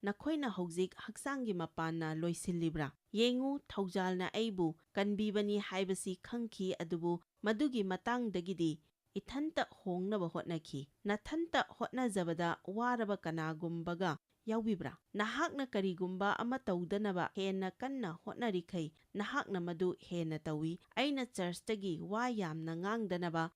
ꯅꯈꯣꯏꯅ ꯍꯧꯖꯤꯛ ꯍꯛꯆꯥꯡꯒꯤ ꯃꯄꯥꯟꯅ ꯂꯣꯏꯁꯤꯜꯂꯤꯕ꯭ꯔꯥ? ꯌꯦꯡꯉꯨ, ꯊꯧꯖꯥꯜꯅ ꯑꯩꯕꯨ ꯀꯟꯕꯤꯕꯅꯤ ꯍꯥꯏꯕꯁꯤ ꯈꯪꯈꯤ, ꯑꯗꯨꯕꯨ ꯃꯗꯨꯒꯤ ꯃꯇꯥꯡꯗꯒꯤꯗꯤ ꯏꯊꯟꯇ ꯍꯣꯡꯅꯕ ꯍꯣꯠꯅꯈꯤ꯫ ꯅꯊꯟꯇ ꯍꯣꯠꯅꯖꯕꯗ ꯋꯥꯔꯕ ꯀꯅꯥꯒꯨꯝꯕꯒ ꯌꯥꯎꯕꯤꯕ꯭ꯔꯥ? ꯅꯍꯥꯛꯅ ꯀꯔꯤꯒꯨꯝꯕ ꯑꯃ ꯇꯧꯗꯅꯕ ꯍꯦꯟꯅ ꯀꯟꯅ ꯍꯣꯠꯅꯔꯤꯈꯩ ꯅꯍꯥꯛꯅ ꯃꯗꯨ ꯍꯦꯟꯅ ꯇꯧꯏ꯫ ꯑꯩꯅ ꯆꯔꯆꯇꯒꯤ ꯋꯥ ꯌꯥꯝꯅ ꯉꯥꯡꯗꯅꯕ,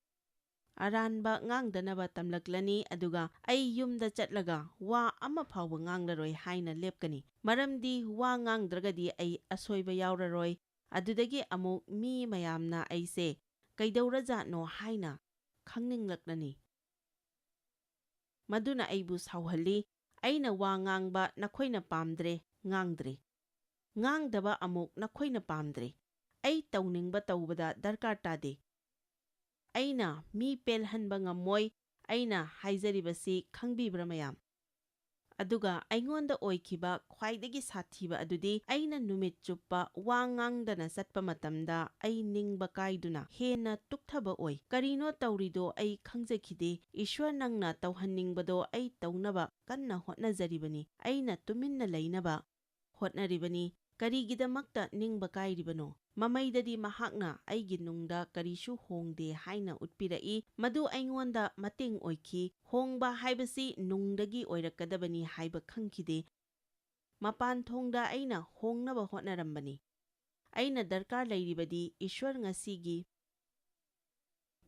ꯑꯔꯥꯟꯕ ꯉꯥꯡꯗꯅꯕ ꯇꯝꯂꯛꯂꯅꯤ, ꯑꯗꯨꯒ ꯑꯩ ꯌꯨꯝꯗ ꯆꯠꯂꯒ ꯋꯥ ꯑꯃ ꯐꯥꯎꯕ ꯉꯥꯡꯂꯔꯣꯏ ꯍꯥꯏꯅ ꯂꯦꯞꯀꯅꯤ, ꯃꯔꯝꯗꯤ ꯋꯥ ꯉꯥꯡꯗ꯭ꯔꯒꯗꯤ ꯑꯩ ꯑꯁꯣꯏꯕ ꯌꯥꯎꯔꯔꯣꯏ꯫ ꯑꯗꯨꯗꯒꯤ ꯑꯃꯨꯛ ꯃꯤ ꯃꯌꯥꯝꯅ ꯑꯩꯁꯦ ꯀꯩꯗꯧꯔꯖꯥꯠꯅꯣ ꯍꯥꯏꯅ ꯈꯪꯅꯤꯡꯂꯛꯂꯅꯤ, ꯃꯗꯨꯅ ꯑꯩꯕꯨ ꯁꯥꯎꯍꯜꯂꯤ꯫ ꯑꯩꯅ ꯋꯥ ꯉꯥꯡꯕ ꯅꯈꯣꯏꯅ ꯄꯥꯝꯗ꯭ꯔꯦ, ꯉꯥꯡꯗ꯭ꯔꯦ; ꯉꯥꯡꯗꯕ ꯑꯃꯨꯛ ꯅꯈꯣꯏꯅ ꯄꯥꯝꯗ꯭ꯔꯦ꯫ ꯑꯩ ꯇꯧꯅꯤꯡꯕ ꯇꯧꯕꯗ ꯗꯔꯀꯥꯔ ꯇꯥꯗꯦ꯫ ꯑꯩꯅ ꯃꯤ ꯄꯦꯜꯍꯟꯕ ꯉꯝꯃꯣꯏ꯫ ꯑꯩꯅ ꯍꯥꯏꯖꯔꯤꯕꯁꯤ ꯈꯪꯕꯤꯕ꯭ꯔꯥ ꯃꯌꯥꯝ? ꯑꯗꯨꯒ ꯑꯩꯉꯣꯟꯗ ꯑꯣꯏꯈꯤꯕ ꯈ꯭ꯋꯥꯏꯗꯒꯤ ꯁꯥꯊꯤꯕ ꯑꯗꯨꯗꯤ ꯑꯩꯅ ꯅꯨꯃꯤꯠ ꯆꯨꯞꯄ ꯋꯥ ꯉꯥꯡꯗꯅ ꯆꯠꯄ ꯃꯇꯝꯗ ꯑꯩ ꯅꯤꯡꯕ ꯀꯥꯏꯗꯨꯅ ꯍꯦꯟꯅ ꯇꯨꯛꯊꯕ ꯑꯣꯏ꯫ ꯀꯔꯤꯅꯣ ꯇꯧꯔꯤꯗꯣ ꯑꯩ ꯈꯪꯖꯈꯤꯗꯦ꯫ ꯏꯁ꯭ꯋꯔ ꯅꯪꯅ ꯇꯧꯍꯟꯅꯤꯡꯕꯗꯣ ꯑꯩ ꯇꯧꯅꯕ ꯀꯟꯅ ꯍꯣꯠꯅꯖꯔꯤꯕꯅꯤ꯫ ꯑꯩꯅ ꯇꯨꯃꯤꯟꯅ ꯂꯩꯅꯕ ꯍꯣꯠꯅꯔꯤꯕꯅꯤ꯫ ꯀꯔꯤꯒꯤꯗꯃꯛꯇ ꯅꯤꯡꯕ ꯀꯥꯏꯔꯤꯕꯅꯣ? ꯃꯃꯩꯗꯗꯤ ꯃꯍꯥꯛꯅ ꯑꯩꯒꯤ ꯅꯨꯡꯗ ꯀꯔꯤꯁꯨ ꯍꯣꯡꯗꯦ ꯍꯥꯏꯅ ꯎꯠꯄꯤꯔꯛꯏ, ꯃꯗꯨ ꯑꯩꯉꯣꯟꯗ ꯃꯇꯦꯡ ꯑꯣꯏꯈꯤ꯫ ꯍꯣꯡꯕ ꯍꯥꯏꯕꯁꯤ ꯅꯨꯡꯗꯒꯤ ꯑꯣꯏꯔꯛꯀꯗꯕꯅꯤ ꯍꯥꯏꯕ ꯈꯪꯈꯤꯗꯦ꯫ ꯃꯄꯥꯟꯊꯣꯡꯗ ꯑꯩꯅ ꯍꯣꯡꯅꯕ ꯍꯣꯠꯅꯔꯝꯕꯅꯤ꯫ ꯑꯩꯅ ꯗꯔꯀꯥꯔ ꯂꯩꯔꯤꯕꯗꯤ ꯏꯁ꯭ꯋꯔ ꯉꯁꯤꯒꯤ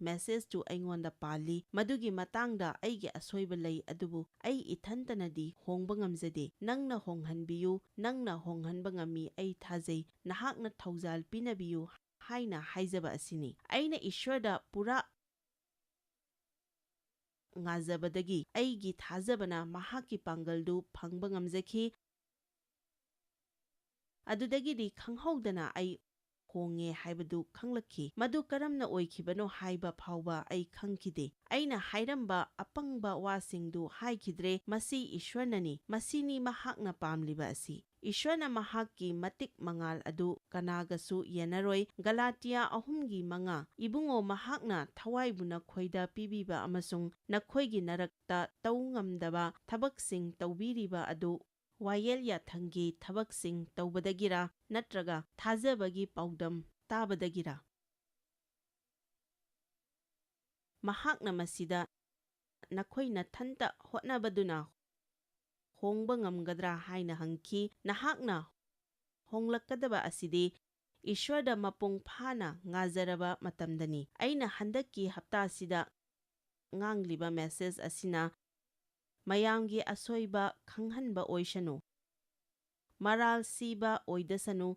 ꯃꯦꯁꯦꯖꯇꯨ ꯑꯩꯉꯣꯟꯗ ꯄꯥꯜꯂꯤ, ꯃꯗꯨꯒꯤ ꯃꯇꯥꯡꯗ ꯑꯩꯒꯤ ꯑꯁꯣꯏꯕ ꯂꯩ, ꯑꯗꯨꯕꯨ ꯑꯩ ꯏꯊꯟꯇꯅꯗꯤ ꯍꯣꯡꯕ ꯉꯝꯖꯗꯦ꯫ ꯅꯪꯅ ꯍꯣꯡꯍꯟꯕꯤꯌꯨ, ꯅꯪꯅ ꯍꯣꯡꯍꯟꯕ ꯉꯝꯃꯤ, ꯑꯩ ꯊꯥꯖꯩ꯫ ꯅꯍꯥꯛꯅ ꯊꯧꯖꯥꯜ ꯄꯤꯅꯕꯤꯌꯨ ꯍꯥꯏꯅ ꯍꯥꯏꯖꯕ ꯑꯁꯤꯅꯤ꯫ ꯑꯩꯅ ꯏꯁ꯭ꯋꯔꯗ ꯄꯨꯔꯥ ꯉꯥꯖꯕꯗꯒꯤ ꯑꯩꯒꯤ ꯊꯥꯖꯕꯅ ꯃꯍꯥꯛꯀꯤ ꯄꯥꯡꯒꯜꯗꯨ ꯐꯪꯕ ꯉꯝꯖꯈꯤ꯫ ꯑꯗꯨꯗꯒꯤꯗꯤ ꯈꯪꯍꯧꯗꯅ ꯑꯩ ꯍꯣꯡꯉꯦ ꯍꯥꯏꯕꯗꯨ ꯈꯪꯂꯛꯈꯤ꯫ ꯃꯗꯨ ꯀꯔꯝꯅ ꯑꯣꯏꯈꯤꯕꯅꯣ ꯍꯥꯏꯕ ꯐꯥꯎꯕ ꯑꯩ ꯈꯪꯈꯤꯗꯦ꯫ ꯑꯩꯅ ꯍꯥꯏꯔꯝꯕ ꯑꯄꯪꯕ ꯋꯥꯁꯤꯡꯗꯨ ꯍꯥꯏꯈꯤꯗ꯭ꯔꯦ꯫ ꯃꯁꯤ ꯏꯁ꯭ꯋꯔꯅꯅꯤ, ꯃꯁꯤꯅꯤ ꯃꯍꯥꯛꯅ ꯄꯥꯝꯂꯤꯕ ꯑꯁꯤ꯫ ꯏꯁ꯭ꯋꯔꯅ ꯃꯍꯥꯛꯀꯤ ꯃꯇꯤꯛ ꯃꯉꯥꯜ ꯑꯗꯨ ꯀꯅꯥꯒꯁꯨ ꯌꯦꯟꯅꯔꯣꯏ꯫ ꯒꯂꯥꯇꯤꯌꯥ 3:5 ꯏꯕꯨꯡꯉꯣ, ꯃꯍꯥꯛꯅ ꯊꯋꯥꯏꯕꯨ ꯅꯈꯣꯏꯗ ꯄꯤꯕꯤꯕ ꯑꯃꯁꯨꯡ ꯅꯈꯣꯏꯒꯤ ꯅꯔꯛꯇ ꯇꯧ ꯉꯝꯗꯕ ꯊꯕꯛꯁꯤꯡ ꯇꯧꯕꯤꯔꯤꯕ ꯑꯗꯨ ꯋꯥꯌꯦꯜ ꯌꯥꯊꯪꯒꯤ ꯊꯕꯛꯁꯤꯡ ꯇꯧꯕꯗꯒꯤꯔ ꯅꯠꯇ꯭ꯔꯒ ꯊꯥꯖꯕꯒꯤ ꯄꯥꯎꯗꯝ ꯇꯥꯕꯗꯒꯤꯔ? ꯃꯍꯥꯛꯅ ꯃꯁꯤꯗ ꯅꯈꯣꯏ ꯅꯊꯟꯇ ꯍꯣꯠꯅꯕꯗꯨꯅ ꯍꯣꯡꯕ ꯉꯝꯒꯗ꯭ꯔꯥ ꯍꯥꯏꯅ ꯍꯪꯈꯤ꯫ ꯅꯍꯥꯛꯅ ꯍꯣꯡꯂꯛꯀꯗꯕ ꯑꯁꯤꯗꯤ ꯏꯁ꯭ꯋꯔꯗ ꯃꯄꯨꯡ ꯐꯥꯅ ꯉꯥꯖꯔꯕ ꯃꯇꯝꯗꯅꯤ꯫ ꯑꯩꯅ ꯍꯟꯗꯛꯀꯤ ꯍꯞꯇꯥꯁꯤꯗ ꯉꯥꯡꯂꯤꯕ ꯃꯦꯁꯦꯖ ꯑꯁꯤꯅ ꯃꯌꯥꯝꯒꯤ ꯑꯁꯣꯏꯕ ꯈꯪꯍꯟꯕ ꯑꯣꯏꯁꯅꯨ, ꯃꯔꯥꯜ ꯁꯤꯕ ꯑꯣꯏꯗꯁꯅꯨ,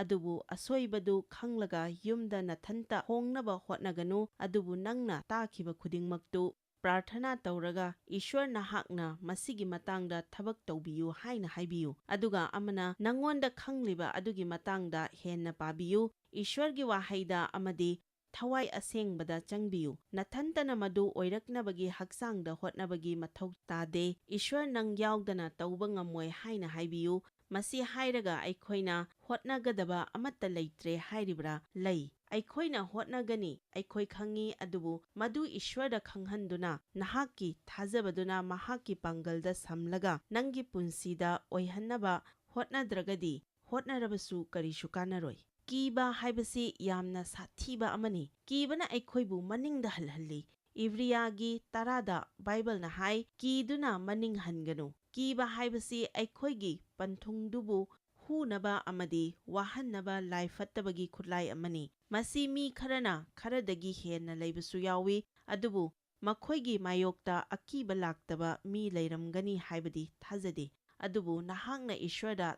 ꯑꯗꯨꯕꯨ ꯑꯁꯣꯏꯕꯗꯨ ꯈꯪꯂꯒ ꯌꯨꯝꯗ ꯅꯊꯟꯇ ꯍꯣꯡꯅꯕ ꯍꯣꯠꯅꯒꯅꯨ꯫ ꯑꯗꯨꯕꯨ ꯅꯪꯅ ꯇꯥꯈꯤꯕ ꯈꯨꯗꯤꯡꯃꯛꯇꯨ ꯄ꯭ꯔꯥꯔꯊꯅꯥ ꯇꯧꯔꯒ ꯏꯁ꯭ꯋꯔ ꯅꯍꯥꯛꯅ ꯃꯁꯤꯒꯤ ꯃꯇꯥꯡꯗ ꯊꯕꯛ ꯇꯧꯕꯤꯌꯨ ꯍꯥꯏꯅ ꯍꯥꯏꯕꯤꯌꯨ, ꯑꯗꯨꯒ ꯑꯃꯅ ꯅꯉꯣꯟꯗ ꯈꯪꯂꯤꯕ ꯑꯗꯨꯒꯤ ꯃꯇꯥꯡꯗ ꯍꯦꯟꯅ ꯄꯥꯕꯤꯌꯨ, ꯏꯁ꯭ꯋꯔꯒꯤ ꯋꯥꯍꯩꯗ ꯑꯃꯗꯤ ꯊꯋꯥꯏ ꯑꯁꯦꯡꯕꯗ ꯆꯪꯕꯤꯌꯨ꯫ ꯅꯊꯟꯇꯅ ꯃꯗꯨ ꯑꯣꯏꯔꯛꯅꯕꯒꯤ ꯍꯛꯆꯥꯡꯗ ꯍꯣꯠꯅꯕꯒꯤ ꯃꯊꯧ ꯇꯥꯗꯦ, ꯏꯁ꯭ꯋꯔ ꯅꯪ ꯌꯥꯎꯗꯅ ꯇꯧꯕ ꯉꯝꯃꯣꯏ ꯍꯥꯏꯅ ꯍꯥꯏꯕꯤꯌꯨ꯫ ꯃꯁꯤ ꯍꯥꯏꯔꯒ ꯑꯩꯈꯣꯏꯅ ꯍꯣꯠꯅꯒꯗꯕ ꯑꯃꯠꯇ ꯂꯩꯇ꯭ꯔꯦ ꯍꯥꯏꯔꯤꯕ꯭ꯔꯥ? ꯂꯩ, ꯑꯩꯈꯣꯏꯅ ꯍꯣꯠꯅꯒꯅꯤ, ꯑꯩꯈꯣꯏ ꯈꯪꯉꯤ, ꯑꯗꯨꯕꯨ ꯃꯗꯨ ꯏꯁ꯭ꯋꯔꯗ ꯈꯪꯍꯟꯗꯨꯅ ꯅꯍꯥꯛꯀꯤ ꯊꯥꯖꯕꯗꯨꯅ ꯃꯍꯥꯛꯀꯤ ꯄꯥꯡꯒꯜꯗ ꯁꯝꯂꯒ ꯅꯪꯒꯤ ꯄꯨꯟꯁꯤꯗ ꯑꯣꯏꯍꯟꯅꯕ ꯍꯣꯠꯅꯗ꯭ꯔꯒꯗꯤ ꯍꯣꯠꯅꯔꯕꯁꯨ ꯀꯔꯤꯁꯨ ꯀꯥꯟꯅꯔꯣꯏ꯫ ꯀꯤꯕ ꯍꯥꯏꯕꯁꯤ ꯌꯥꯝꯅ ꯁꯥꯊꯤꯕ ꯑꯃꯅꯤ꯫ ꯀꯤꯕꯅ ꯑꯩꯈꯣꯏꯕꯨ ꯃꯅꯤꯡꯗ ꯍꯜꯍꯜꯂꯤ꯫ ꯏꯕ꯭ꯔꯤꯌꯥꯒꯤ 10ꯗ ꯕꯥꯏꯕꯜꯅ ꯍꯥꯏ, ꯀꯤꯗꯨꯅ ꯃꯅꯤꯡ ꯍꯟꯒꯅꯨ꯫ ꯀꯤꯕ ꯍꯥꯏꯕꯁꯤ ꯑꯩꯈꯣꯏꯒꯤ ꯄꯟꯊꯨꯡꯗꯨꯕꯨ ꯍꯨꯅꯕ ꯑꯃꯗꯤ ꯋꯥꯍꯟꯅꯕ ꯂꯥꯏꯐꯠꯇꯕꯒꯤ ꯈꯨꯠꯂꯥꯏ ꯑꯃꯅꯤ꯫ ꯃꯁꯤ ꯃꯤ ꯈꯔꯅ ꯈꯔꯗꯒꯤ ꯍꯦꯟꯅ ꯂꯩꯕꯁꯨ ꯌꯥꯎꯏ, ꯑꯗꯨꯕꯨ ꯃꯈꯣꯏꯒꯤ ꯃꯥꯌꯣꯛꯇ ꯑꯀꯤꯕ ꯂꯥꯛꯇꯕ ꯃꯤ ꯂꯩꯔꯝꯒꯅꯤ ꯍꯥꯏꯕꯗꯤ ꯊꯥꯖꯗꯦ꯫ ꯑꯗꯨꯕꯨ ꯅꯍꯥꯛꯅ ꯏꯁ꯭ꯋꯔꯗ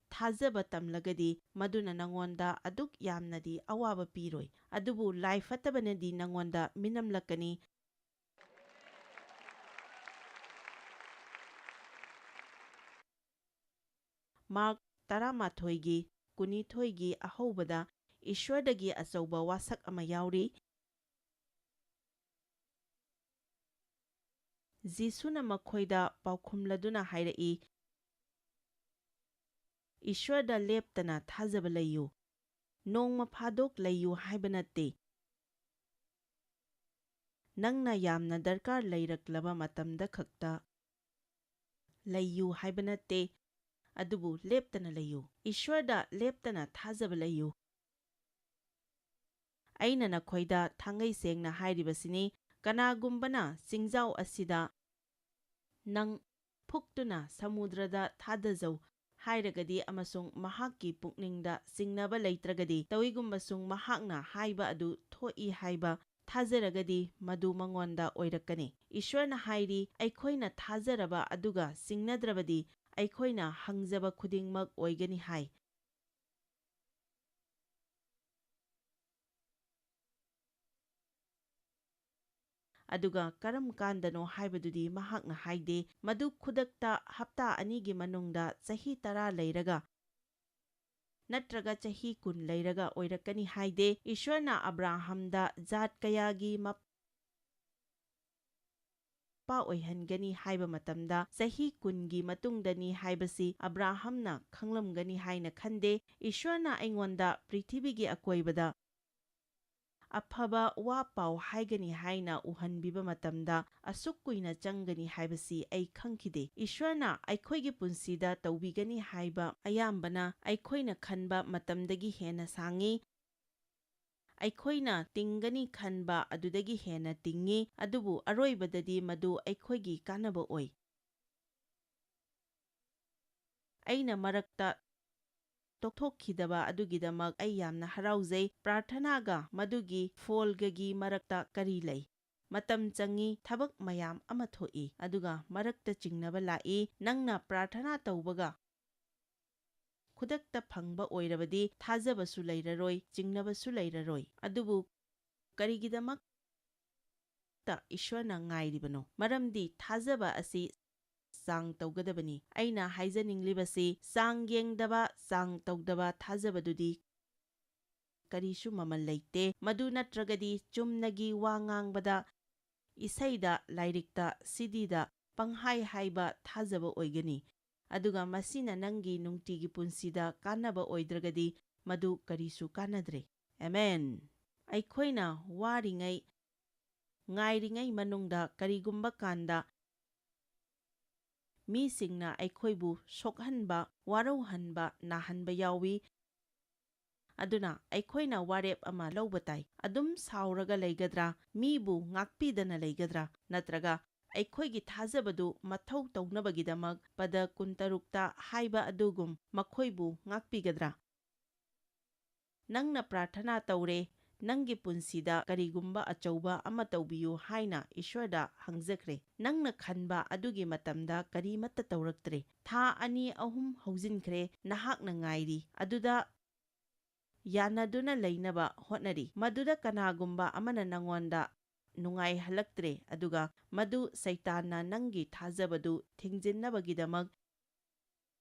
ꯊꯥꯖꯕ ꯇꯝꯂꯒꯗꯤ ꯃꯗꯨꯅ ꯅꯉꯣꯟꯗ ꯑꯗꯨꯛ ꯌꯥꯝꯅꯗꯤ ꯑꯋꯥꯕ ꯄꯤꯔꯣꯏ, ꯑꯗꯨꯕꯨ ꯂꯥꯏꯐꯠꯇꯕꯅꯗꯤ ꯅꯉꯣꯟꯗ ꯃꯤꯅꯝꯂꯛꯀꯅꯤ꯫ ꯃꯥꯔꯛ 11:22ꯒꯤ ꯑꯍꯧꯕꯗ ꯏꯁ꯭ꯋꯔꯗꯒꯤ ꯑꯆꯧꯕ ꯋꯥꯁꯛ ꯑꯃ ꯌꯥꯎꯔꯤ꯫ ꯖꯤꯁꯨꯅ ꯃꯈꯣꯏꯗ ꯄꯥꯎꯈꯨꯝꯂꯗꯨꯅ ꯍꯥꯏꯔꯛꯏ, ꯏꯁ꯭ꯋꯔꯗ ꯂꯦꯞꯇꯅ ꯊꯥꯖꯕ ꯂꯩꯌꯨ꯫ ꯅꯣꯡꯃ ꯐꯥꯗꯣꯛ ꯂꯩꯌꯨ ꯍꯥꯏꯕ ꯅꯠꯇꯦ, ꯅꯪꯅ ꯌꯥꯝꯅ ꯗꯔꯀꯥꯔ ꯂꯩꯔꯛꯂꯕ ꯃꯇꯝꯗ ꯈꯛꯇ ꯂꯩꯌꯨ ꯍꯥꯏꯕ ꯅꯠꯇꯦ, ꯑꯗꯨꯕꯨ ꯂꯦꯞꯇꯅ ꯂꯩꯌꯨ꯫ ꯏꯁ꯭ꯋꯔꯗ ꯂꯦꯞꯇꯅ ꯊꯥꯖꯕ ꯂꯩꯌꯨ꯫ ꯑꯩꯅ ꯅꯈꯣꯏꯗ ꯊꯥꯡꯉꯩ ꯁꯦꯡꯅ ꯍꯥꯏꯔꯤꯕꯁꯤꯅꯤ, ꯀꯅꯥꯒꯨꯝꯕꯅ ꯆꯤꯡꯖꯥꯎ ꯑꯁꯤꯗ ꯅꯪ ꯐꯨꯛꯇꯨꯅ ꯁꯃꯨꯗ꯭ꯔꯗ ꯊꯥꯗꯖꯧ ꯍꯥꯏꯔꯒꯗꯤ ꯑꯃꯁꯨꯡ ꯃꯍꯥꯛꯀꯤ ꯄꯨꯛꯅꯤꯡꯗ ꯆꯤꯡꯅꯕ ꯂꯩꯇ꯭ꯔꯒꯗꯤ, ꯇꯧꯏꯒꯨꯝꯕꯁꯨꯡ ꯃꯍꯥꯛꯅ ꯍꯥꯏꯕ ꯑꯗꯨ ꯊꯣꯛꯏ ꯍꯥꯏꯕ ꯊꯥꯖꯔꯒꯗꯤ ꯃꯗꯨ ꯃꯉꯣꯟꯗ ꯑꯣꯏꯔꯛꯀꯅꯤ꯫ ꯏꯁ꯭ꯋꯔꯅ ꯍꯥꯏꯔꯤ, ꯑꯩꯈꯣꯏꯅ ꯊꯥꯖꯔꯕ ꯑꯗꯨꯒ ꯆꯤꯡꯅꯗ꯭ꯔꯕꯗꯤ ꯑꯩꯈꯣꯏꯅ ꯍꯪꯖꯕ ꯈꯨꯗꯤꯡꯃꯛ ꯑꯣꯏꯒꯅꯤ ꯍꯥꯏ꯫ ꯑꯗꯨꯒ ꯀꯔꯝ ꯀꯥꯟꯗꯅꯣ ꯍꯥꯏꯕꯗꯨꯗꯤ ꯃꯍꯥꯛꯅ ꯍꯥꯏꯗꯦ, ꯃꯗꯨ ꯈꯨꯗꯛꯇ ꯍꯞꯇꯥ 2ꯒꯤ ꯃꯅꯨꯡꯗ ꯆꯍꯤ 10 ꯂꯩꯔꯒ ꯅꯠꯇ꯭ꯔꯒ ꯆꯍꯤ 10 ꯂꯩꯔꯒ ꯑꯣꯏꯔꯛꯀꯅꯤ ꯍꯥꯏꯗꯦ꯫ ꯏꯁ꯭ꯋꯔꯅ ꯑꯕ꯭ꯔꯥꯍꯝꯗ ꯖꯥꯠ ꯀꯌꯥꯒꯤ ꯃꯄꯥ ꯑꯣꯏꯍꯟꯒꯅꯤ ꯍꯥꯏꯕ ꯃꯇꯝꯗ ꯆꯍꯤ 10ꯒꯤ ꯃꯇꯨꯡꯗꯅꯤ ꯍꯥꯏꯕꯁꯤ ꯑꯕ꯭ꯔꯥꯍꯝꯅ ꯈꯪꯂꯝꯒꯅꯤ ꯍꯥꯏꯅ ꯈꯟꯗꯦ꯫ ꯏꯁ꯭ꯋꯔꯅ ꯑꯩꯉꯣꯟꯗ ꯄ꯭ꯔꯤꯊꯤꯕꯤꯒꯤ ꯑꯀꯣꯏꯕꯗ ꯑꯐꯕ ꯋꯥ ꯄꯥꯎ ꯍꯥꯏꯒꯅꯤ ꯍꯥꯏꯅ ꯎꯍꯟꯕꯤꯕ ꯃꯇꯝꯗ ꯑꯁꯨꯛ ꯀꯨꯏꯅ ꯆꯪꯒꯅꯤ ꯍꯥꯏꯕꯁꯤ ꯑꯩ ꯈꯪꯈꯤꯗꯦ꯫ ꯏꯁ꯭ꯋꯔꯅ ꯑꯩꯈꯣꯏꯒꯤ ꯄꯨꯟꯁꯤꯗ ꯇꯧꯕꯤꯒꯅꯤ ꯍꯥꯏꯕ ꯑꯌꯥꯝꯕꯅ ꯑꯩꯈꯣꯏꯅ ꯈꯟꯕ ꯃꯇꯝꯗꯒꯤ ꯍꯦꯟꯅ ꯁꯥꯡꯏ, ꯑꯩꯈꯣꯏꯅ ꯇꯤꯡꯒꯅꯤ ꯈꯟꯕ ꯑꯗꯨꯗꯒꯤ ꯍꯦꯟꯅ ꯇꯤꯡꯏ, ꯑꯗꯨꯕꯨ ꯑꯔꯣꯏꯕꯗꯗꯤ ꯃꯗꯨ ꯑꯩꯈꯣꯏꯒꯤ ꯀꯥꯟꯅꯕ ꯑꯣꯏ꯫ ꯑꯩꯅ ꯃꯔꯛꯇ ꯇꯣꯛꯊꯣꯛꯈꯤꯗꯕ ꯑꯗꯨꯒꯤꯗꯃꯛ ꯑꯩ ꯌꯥꯝꯅ ꯍꯔꯥꯎꯖꯩ꯫ ꯄ꯭ꯔꯥꯔꯊꯅꯥꯒ ꯃꯗꯨꯒꯤ ꯐꯣꯜꯒꯒꯤ ꯃꯔꯛꯇ ꯀꯔꯤ ꯂꯩ? ꯃꯇꯝ ꯆꯪꯏ, ꯊꯕꯛ ꯃꯌꯥꯝ ꯑꯃ ꯊꯣꯛꯏ, ꯑꯗꯨꯒ ꯃꯔꯛꯇ ꯆꯤꯡꯅꯕ ꯂꯥꯛꯏ꯫ ꯅꯪꯅ ꯄ꯭ꯔꯥꯔꯊꯅꯥ ꯇꯧꯕꯒ ꯈꯨꯗꯛꯇ ꯐꯪꯕ ꯑꯣꯏꯔꯕꯗꯤ ꯊꯥꯖꯕꯁꯨ ꯂꯩꯔꯔꯣꯏ, ꯆꯤꯡꯅꯕꯁꯨ ꯂꯩꯔꯔꯣꯏ꯫ ꯑꯗꯨꯕꯨ ꯀꯔꯤꯒꯤꯗꯃꯛꯇ ꯏꯁ꯭ꯋꯔꯅ ꯉꯥꯏꯔꯤꯕꯅꯣ? ꯃꯔꯝꯗꯤ ꯊꯥꯖꯕ ꯑꯁꯤ ꯆꯥꯡ ꯇꯧꯒꯗꯕꯅꯤ꯫ ꯑꯩꯅ ꯍꯥꯏꯖꯅꯤꯡꯂꯤꯕꯁꯤ, ꯆꯥꯡ ꯌꯦꯡꯗꯕ, ꯆꯥꯡ ꯇꯧꯗꯕ ꯊꯥꯖꯕꯗꯨꯗꯤ ꯀꯔꯤꯁꯨ ꯃꯃꯜ ꯂꯩꯇꯦ꯫ ꯃꯗꯨ ꯅꯠꯇ꯭ꯔꯒꯗꯤ ꯆꯨꯝꯅꯒꯤ ꯋꯥ ꯉꯥꯡꯕꯗ, ꯏꯁꯩꯗ, ꯂꯥꯏꯔꯤꯛꯇ, ꯁꯤꯗꯤꯗ ꯄꯪꯍꯥꯏ ꯍꯥꯏꯕ ꯊꯥꯖꯕ ꯑꯣꯏꯒꯅꯤ, ꯑꯗꯨꯒ ꯃꯁꯤꯅ ꯅꯪꯒꯤ ꯅꯨꯡꯇꯤꯒꯤ ꯄꯨꯟꯁꯤꯗ ꯀꯥꯟꯅꯕ ꯑꯣꯏꯗ꯭ꯔꯒꯗꯤ ꯃꯗꯨ ꯀꯔꯤꯁꯨ ꯀꯥꯟꯅꯗ꯭ꯔꯦ꯫ ꯑꯃꯦꯟ꯫ ꯑꯩꯈꯣꯏꯅ ꯉꯥꯏꯔꯤꯉꯩ ꯃꯅꯨꯡꯗ ꯀꯔꯤꯒꯨꯝꯕ ꯀꯥꯟꯗ ꯃꯤꯁꯤꯡꯅ ꯑꯩꯈꯣꯏꯕꯨ ꯁꯣꯛꯍꯟꯕ, ꯋꯥꯔꯧꯍꯟꯕ, ꯅꯥꯍꯟꯕ ꯌꯥꯎꯏ, ꯑꯗꯨꯅ ꯑꯩꯈꯣꯏꯅ ꯋꯥꯔꯦꯞ ꯑꯃ ꯂꯧꯕ ꯇꯥꯏ꯫ ꯑꯗꯨꯝ ꯁꯥꯎꯔꯒ ꯂꯩꯒꯗ꯭ꯔꯥ? ꯃꯤꯕꯨ ꯉꯥꯛꯄꯤꯗꯅ ꯂꯩꯒꯗ꯭ꯔꯥ? ꯅꯠꯇ꯭ꯔꯒ ꯑꯩꯈꯣꯏꯒꯤ ꯊꯥꯖꯕꯗꯨ ꯃꯊꯧ ꯇꯧꯅꯕꯒꯤꯗꯃꯛ ꯄꯗ 23ꯇ ꯍꯥꯏꯕ ꯑꯗꯨꯒꯨꯝ ꯃꯈꯣꯏꯕꯨ ꯉꯥꯛꯄꯤꯒꯗ꯭ꯔꯥ? ꯅꯪꯅ ꯄ꯭ꯔꯥꯔꯊꯅꯥ ꯇꯧꯔꯦ, ꯅꯪꯒꯤ ꯄꯨꯟꯁꯤꯗ ꯀꯔꯤꯒꯨꯝꯕ ꯑꯆꯧꯕ ꯑꯃ ꯇꯧꯕꯤꯌꯨ ꯍꯥꯏꯅ ꯏꯁ꯭ꯋꯔꯗ ꯍꯪꯖꯈ꯭ꯔꯦ꯫ ꯅꯪꯅ ꯈꯟꯕ ꯑꯗꯨꯒꯤ ꯃꯇꯝꯗ ꯀꯔꯤꯃꯠꯇ ꯇꯧꯔꯛꯇ꯭ꯔꯦ꯫ ꯊꯥ 2-3 ꯍꯧꯖꯤꯟꯈ꯭ꯔꯦ, ꯅꯍꯥꯛꯅ ꯉꯥꯏꯔꯤ, ꯑꯗꯨꯗ ꯌꯥꯅꯗꯨꯅ ꯂꯩꯅꯕ ꯍꯣꯠꯅꯔꯤ, ꯃꯗꯨꯗ ꯀꯅꯥꯒꯨꯝꯕ ꯑꯃꯅ ꯅꯉꯣꯟꯗ ꯅꯨꯡꯉꯥꯏꯍꯜꯂꯛꯇ꯭ꯔꯦ ꯑꯗꯨꯒ ꯃꯗꯨ ꯁꯩꯇꯥꯟꯅ ꯅꯪꯒꯤ ꯊꯥꯖꯕꯗꯨ ꯊꯤꯡꯖꯤꯟꯅꯕꯒꯤꯗꯃꯛ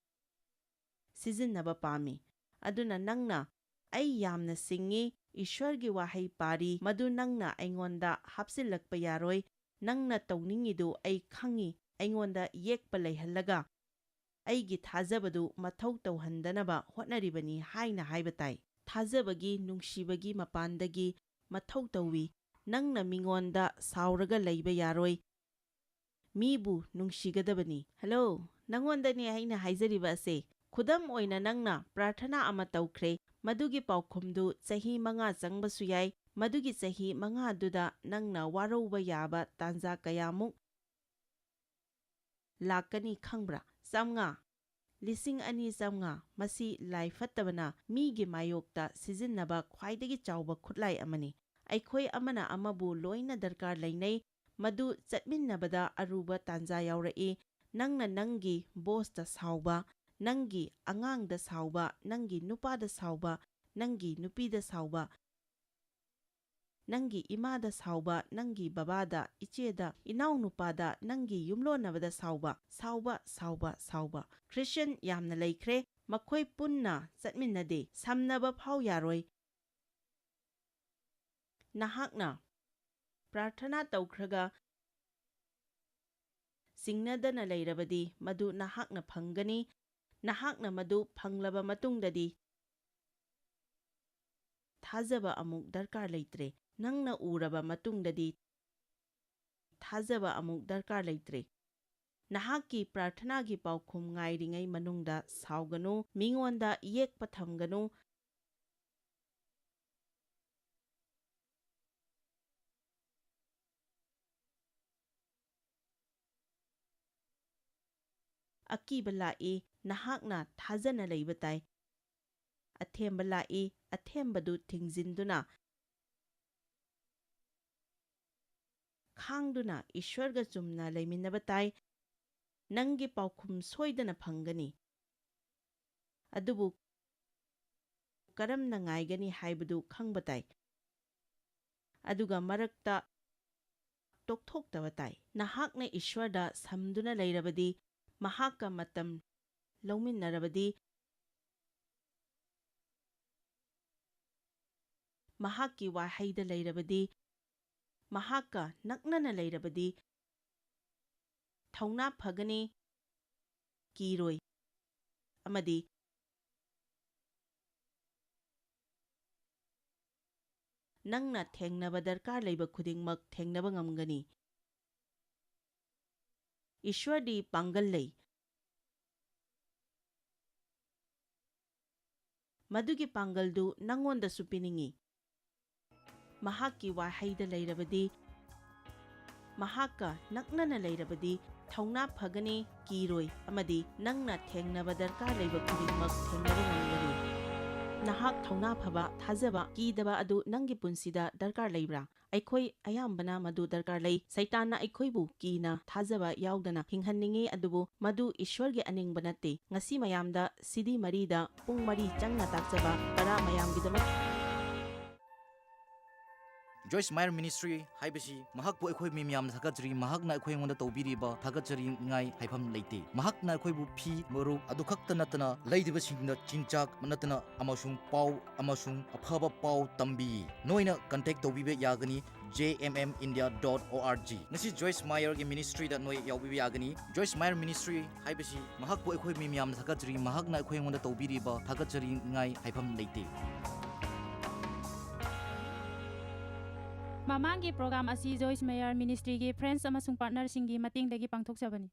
ꯁꯤꯖꯤꯟꯅꯕ ꯄꯥꯝꯃꯤ꯫ ꯑꯗꯨꯅ ꯅꯪꯅ ꯑꯩ ꯌꯥꯝꯅ ꯁꯤꯡꯉꯤ, ꯏꯁ꯭ꯋꯔꯒꯤ ꯋꯥꯍꯩ ꯄꯥꯔꯤ, ꯃꯗꯨ ꯅꯪꯅ ꯑꯩꯉꯣꯟꯗ ꯍꯥꯞꯆꯤꯜꯂꯛꯄ ꯌꯥꯔꯣꯏ, ꯅꯪꯅ ꯇꯧꯅꯤꯡꯉꯤꯗꯨ ꯑꯩ ꯈꯪꯉꯤ, ꯑꯩꯉꯣꯟꯗ ꯌꯦꯛꯄ ꯂꯩꯍꯜꯂꯒ ꯑꯩꯒꯤ ꯊꯥꯖꯕꯗꯨ ꯃꯊꯧ ꯇꯧꯍꯟꯗꯅꯕ ꯍꯣꯠꯅꯔꯤꯕꯅꯤ ꯍꯥꯏꯅ ꯍꯥꯏꯕ ꯇꯥꯏ꯫ ꯊꯥꯖꯕꯒꯤ ꯅꯨꯡꯁꯤꯕꯒꯤ ꯃꯄꯥꯟꯗꯒꯤ ꯃꯊꯧ ꯇꯧꯏ꯫ ꯅꯪꯅ ꯃꯤꯉꯣꯟꯗ ꯁꯥꯎꯔꯒ ꯂꯩꯕ ꯌꯥꯔꯣꯏ, ꯃꯤꯕꯨ ꯅꯨꯡꯁꯤꯒꯗꯕꯅꯤ꯫ ꯍꯜꯂꯣ, ꯅꯪꯉꯣꯟꯗꯅꯦ ꯑꯩꯅ ꯍꯥꯏꯖꯔꯤꯕ ꯑꯁꯦ꯫ ꯈꯨꯗꯝ ꯑꯣꯏꯅ ꯅꯪꯅ ꯄ꯭ꯔꯥꯔꯊꯅꯥ ꯑꯃ ꯇꯧꯈ꯭ꯔꯦ, ꯃꯗꯨꯒꯤ ꯄꯥꯎꯈꯨꯝꯗꯨ ꯆꯍꯤ 5 ꯆꯪꯕꯁꯨ ꯌꯥꯏ꯫ ꯃꯗꯨꯒꯤ ꯆꯍꯤ 5ꯗꯨꯗ ꯅꯪꯅ ꯋꯥꯔꯧꯕ ꯌꯥꯕ ꯇꯥꯟꯖꯥ ꯀꯌꯥꯃꯨꯛ ꯂꯥꯛꯀꯅꯤ ꯈꯪꯕ꯭ꯔꯥ? 100, 2,500, ꯃꯁꯤ ꯂꯥꯏ ꯐꯠꯇꯕꯅ ꯃꯤꯒꯤ ꯃꯥꯌꯣꯛꯇ ꯁꯤꯖꯤꯟꯅꯕ ꯈ꯭ꯋꯥꯏꯗꯒꯤ ꯆꯥꯎꯕ ꯈꯨꯠꯂꯥꯏ ꯑꯃꯅꯤ꯫ ꯑꯩꯈꯣꯏ ꯑꯃꯅ ꯑꯃꯕు ꯂꯣꯏꯅ ꯗꯔꯀꯥꯔ ꯂꯩꯅꯩ, ꯃꯗꯨ ꯆꯠꯃꯤꯟꯅꯕꯗ ꯑꯔꯨꯕ ꯇꯥꯟꯖꯥ ꯌꯥꯎꯔꯛꯏ꯫ ꯅꯪꯅ ꯅꯪꯒꯤ ꯕꯣꯁꯇ ꯁꯥꯎꯕ, ꯅꯪꯒꯤ ꯑꯉꯥꯡꯗ ꯁꯥꯎꯕ, ꯅꯪꯒꯤ ꯅꯨꯄꯥꯗ ꯁꯥꯎꯕ, ꯅꯪꯒꯤ ꯅꯨꯄꯤꯗ ꯁꯥꯎꯕ, ꯅꯪꯒꯤ ꯏꯃꯥꯗ ꯁꯥꯎꯕ, ꯅꯪꯒꯤ ꯕꯕꯥꯗ, ꯏꯆꯦꯗ, ꯏꯅꯥꯎꯅꯨꯄꯥꯗ, ꯅꯪꯒꯤ ꯌꯨꯝꯂꯣꯟꯅꯕꯗ ꯁꯥꯎꯕ, ꯁꯥꯎꯕ, ꯁꯥꯎꯕ, ꯁꯥꯎꯕ꯫ ꯈ꯭ꯔꯤꯁꯇ꯭ꯌꯟ ꯌꯥꯝꯅ ꯂꯩꯈ꯭ꯔꯦ, ꯃꯈꯣꯏ ꯄꯨꯟꯅ ꯆꯠꯃꯤꯟꯅꯗꯦ, ꯁꯝꯅꯕ ꯐꯥꯎ ꯌꯥꯔꯣꯏ꯫ ꯅꯍꯥꯛꯅ ꯄ꯭ꯔꯥꯔꯊꯅꯥ ꯇꯧꯈ꯭ꯔꯒ ꯁꯤꯡꯅꯗꯅ ꯂꯩꯔꯕꯗꯤ ꯃꯗꯨ ꯅꯍꯥꯛꯅ ꯐꯪꯒꯅꯤ꯫ ꯅꯍꯥꯛꯅ ꯃꯗꯨ ꯐꯪꯂꯕ ꯃꯇꯨꯡꯗꯗꯤ ꯊꯥꯖꯕ ꯑꯃꯨꯛ ꯗꯔꯀꯥꯔ ꯂꯩꯇ꯭ꯔꯦ꯫ ꯅꯪꯅ ꯎꯔꯕ ꯃꯇꯨꯡꯗꯗꯤ ꯊꯥꯖꯕ ꯑꯃꯨꯛ ꯗꯔꯀꯥꯔ ꯂꯩꯇ꯭ꯔꯦ꯫ ꯅꯍꯥꯛꯀꯤ ꯄ꯭ꯔꯥꯔꯊꯅꯥꯒꯤ ꯄꯥꯎꯈꯨꯝ ꯉꯥꯏꯔꯤꯉꯩ ꯃꯅꯨꯡꯗ ꯁꯥꯎꯒꯅꯨ, ꯃꯤꯉꯣꯟꯗ ꯌꯦꯛꯄ ꯊꯝꯒꯅꯨ, ꯑꯀꯤꯕ ꯂꯥꯛꯏ, ꯅꯍꯥꯛꯅ ꯊꯥꯖꯅ ꯂꯩꯕ ꯇꯥꯏ꯫ ꯑꯊꯦꯝꯕ ꯂꯥꯛꯏ, ꯑꯊꯦꯝꯕꯗꯨ ꯊꯤꯡꯖꯤꯟꯗꯨꯅ ꯈꯥꯡꯗꯨꯅ ꯏꯁ꯭ꯋꯔꯒ ꯆꯨꯝꯅ ꯂꯩꯃꯤꯟꯅꯕ ꯇꯥꯏ꯫ ꯅꯪꯒꯤ ꯄꯥꯎꯈꯨꯝ ꯁꯣꯏꯗꯅ ꯐꯪꯒꯅꯤ, ꯑꯗꯨꯕꯨ ꯀꯔꯝꯅ ꯉꯥꯏꯒꯅꯤ ꯍꯥꯏꯕꯗꯨ ꯈꯪꯕ ꯇꯥꯏ, ꯑꯗꯨꯒ ꯃꯔꯛꯇ ꯇꯣꯛꯊꯣꯛꯇꯕ ꯇꯥꯏ꯫ ꯅꯍꯥꯛꯅ ꯏꯁ꯭ꯋꯔꯗ ꯁꯝꯗꯨꯅ ꯂꯩꯔꯕꯗꯤ, ꯃꯍꯥꯛꯀ ꯃꯇꯝ ꯂꯧꯃꯤꯟꯅꯔꯕꯗꯤ, ꯃꯍꯥꯛꯀꯤ ꯋꯥꯍꯩꯗ ꯂꯩꯔꯕꯗꯤ, ꯃꯍꯥꯛꯀ ꯅꯛꯅꯅ ꯂꯩꯔꯕꯗꯤ, ꯊꯧꯅꯥ ꯐꯒꯅꯤ, ꯀꯤꯔꯣꯏ, ꯑꯃꯗꯤ ꯅꯪꯅ ꯊꯦꯡꯅꯕ ꯗꯔꯀꯥꯔ ꯂꯩꯕ ꯈꯨꯗꯤꯡꯃꯛ ꯊꯦꯡꯅꯕ ꯉꯝꯒꯅꯤ꯫ ꯏꯁ꯭ꯋꯔꯗꯤ ꯄꯥꯡꯒꯜ ꯂꯩ, ꯃꯗꯨꯒꯤ ꯄꯥꯡꯒꯜꯗꯨ ꯅꯪꯉꯣꯟꯗꯁꯨ ꯄꯤꯅꯤꯡꯉꯤ꯫ ꯃꯍꯥꯛꯀꯤ ꯋꯥꯍꯩꯗ ꯂꯩꯔꯕꯗꯤ, ꯃꯍꯥꯛꯀ ꯅꯛꯅꯅ ꯂꯩꯔꯕꯗꯤ, ꯊꯧꯅꯥ ꯐꯒꯅꯤ, ꯀꯤꯔꯣꯏ, ꯑꯃꯗꯤ ꯅꯪꯅ ꯊꯦꯡꯅꯕ ꯗꯔꯀꯥꯔ ꯂꯩꯕ ꯈꯨꯗꯤꯡꯃꯛ ꯊꯦꯡꯅꯕ ꯉꯝꯒꯅꯤ꯫ ꯅꯍꯥꯛ ꯊꯧꯅꯥ ꯐꯕ, ꯊꯥꯖꯕ, ꯀꯤꯗꯕ ꯑꯗꯨ ꯅꯪꯒꯤ ꯄꯨꯟꯁꯤꯗ ꯗꯔꯀꯥꯔ ꯂꯩꯕ꯭ꯔꯥ? ꯑꯩꯈꯣꯏ ꯑꯌꯥꯝꯕꯅ ꯃꯗꯨ ꯗꯔꯀꯥꯔ ꯂꯩ꯫ ꯁꯩꯇꯥꯟꯅ ꯑꯩꯈꯣꯏꯕꯨ ꯀꯤꯅ, ꯊꯥꯖꯕ ꯌꯥꯎꯗꯅ ꯍꯤꯡꯍꯟꯅꯤꯡꯉꯤ, ꯑꯗꯨꯕꯨ ꯃꯗꯨ ꯏꯁ꯭ꯋꯔꯒꯤ ꯑꯅꯤꯡꯕ ꯅꯠꯇꯦ꯫ ꯉꯁꯤ ꯃꯌꯥꯝꯗ CD 4ꯗ ꯄꯨꯡ 4 ꯆꯪꯅ ꯇꯥꯛꯆꯕ ꯇꯔꯥ ꯃꯌꯥꯝꯒꯤꯗꯃꯛ ꯖꯣꯏꯁ ꯃꯥꯌꯔ ꯃꯤꯅꯤꯁꯇ꯭ꯔꯤ ꯍꯥꯏꯕꯁꯤ ꯃꯍꯥꯛꯄꯨ ꯑꯩꯈꯣꯏ ꯃꯤꯌꯥꯝꯅ ꯊꯥꯒꯠꯆꯔꯤ꯫ ꯃꯍꯥꯛꯅ ꯑꯩꯈꯣꯏ ꯑꯩꯉꯣꯟꯗ ꯇꯧꯕꯤꯔꯤꯕ ꯊꯥꯒꯠꯆꯔꯤꯉꯥꯏ ꯍꯥꯏꯐꯝ ꯂꯩꯇꯦ꯫ ꯃꯍꯥꯛꯅ ꯑꯩꯈꯣꯏꯕꯨ ꯐꯤ, ꯃꯔꯨꯞ ꯑꯗꯨꯈꯛꯇ ꯅꯠꯇꯅ ꯂꯩꯔꯤꯕꯁꯤꯡꯗ ꯆꯤꯟꯖꯥꯛ ꯅꯠꯇꯅ ꯑꯃꯁꯨꯡ ꯄꯥꯎ ꯑꯃꯁꯨꯡ ꯑꯐꯕ ꯄꯥꯎ ꯇꯝꯕꯤ꯫ ꯅꯣꯏꯅ ꯀꯟꯇꯦꯛ ꯇꯧꯕꯤꯕ ꯌꯥꯒꯅꯤ jmmindia.org꯫ ꯉꯁꯤ ꯖꯣꯏꯁ ꯃꯥꯌꯔꯒꯤ ꯃꯤꯅꯤꯁꯇ꯭ꯔꯤꯗ ꯅꯣꯏ ꯌꯥꯎꯕꯤꯕ ꯌꯥꯒꯅꯤ꯫ ꯖꯣꯏꯁ ꯃꯥꯌꯔ ꯃꯤꯅꯤꯁꯇ꯭ꯔꯤ ꯍꯥꯏꯕꯁꯤ ꯃꯍꯥꯛꯄꯨ ꯑꯩꯈꯣꯏ ꯃꯤꯌꯥꯝꯅ ꯊꯥꯒꯠꯆꯔꯤ꯫ ꯃꯍꯥꯛꯅ ꯑꯩꯈꯣꯏ ꯑꯩꯉꯣꯟꯗ ꯇꯧꯕꯤꯔꯤꯕ ꯊꯥꯒꯠꯆꯔꯤꯉꯥꯏ ꯍꯥꯏꯐꯝ ꯂꯩꯇꯦ꯫ ꯃꯃꯥꯡꯒꯤ ꯄ꯭ꯔꯣꯒ꯭ꯔꯥꯝ ꯑꯁꯤ ꯖꯣꯏꯁ ꯃꯦꯌꯔ ꯃꯤꯅꯤꯁꯇ꯭ꯔꯤꯒꯤ ꯐ꯭ꯔꯦꯟड्स ꯑꯃꯁꯨꯡ ꯄꯥꯔꯠꯅꯔꯁꯤꯡꯒꯤ ꯃꯇꯦꯡꯗꯒꯤ ꯄꯥꯡꯊꯣꯛꯆꯕꯅꯤ꯫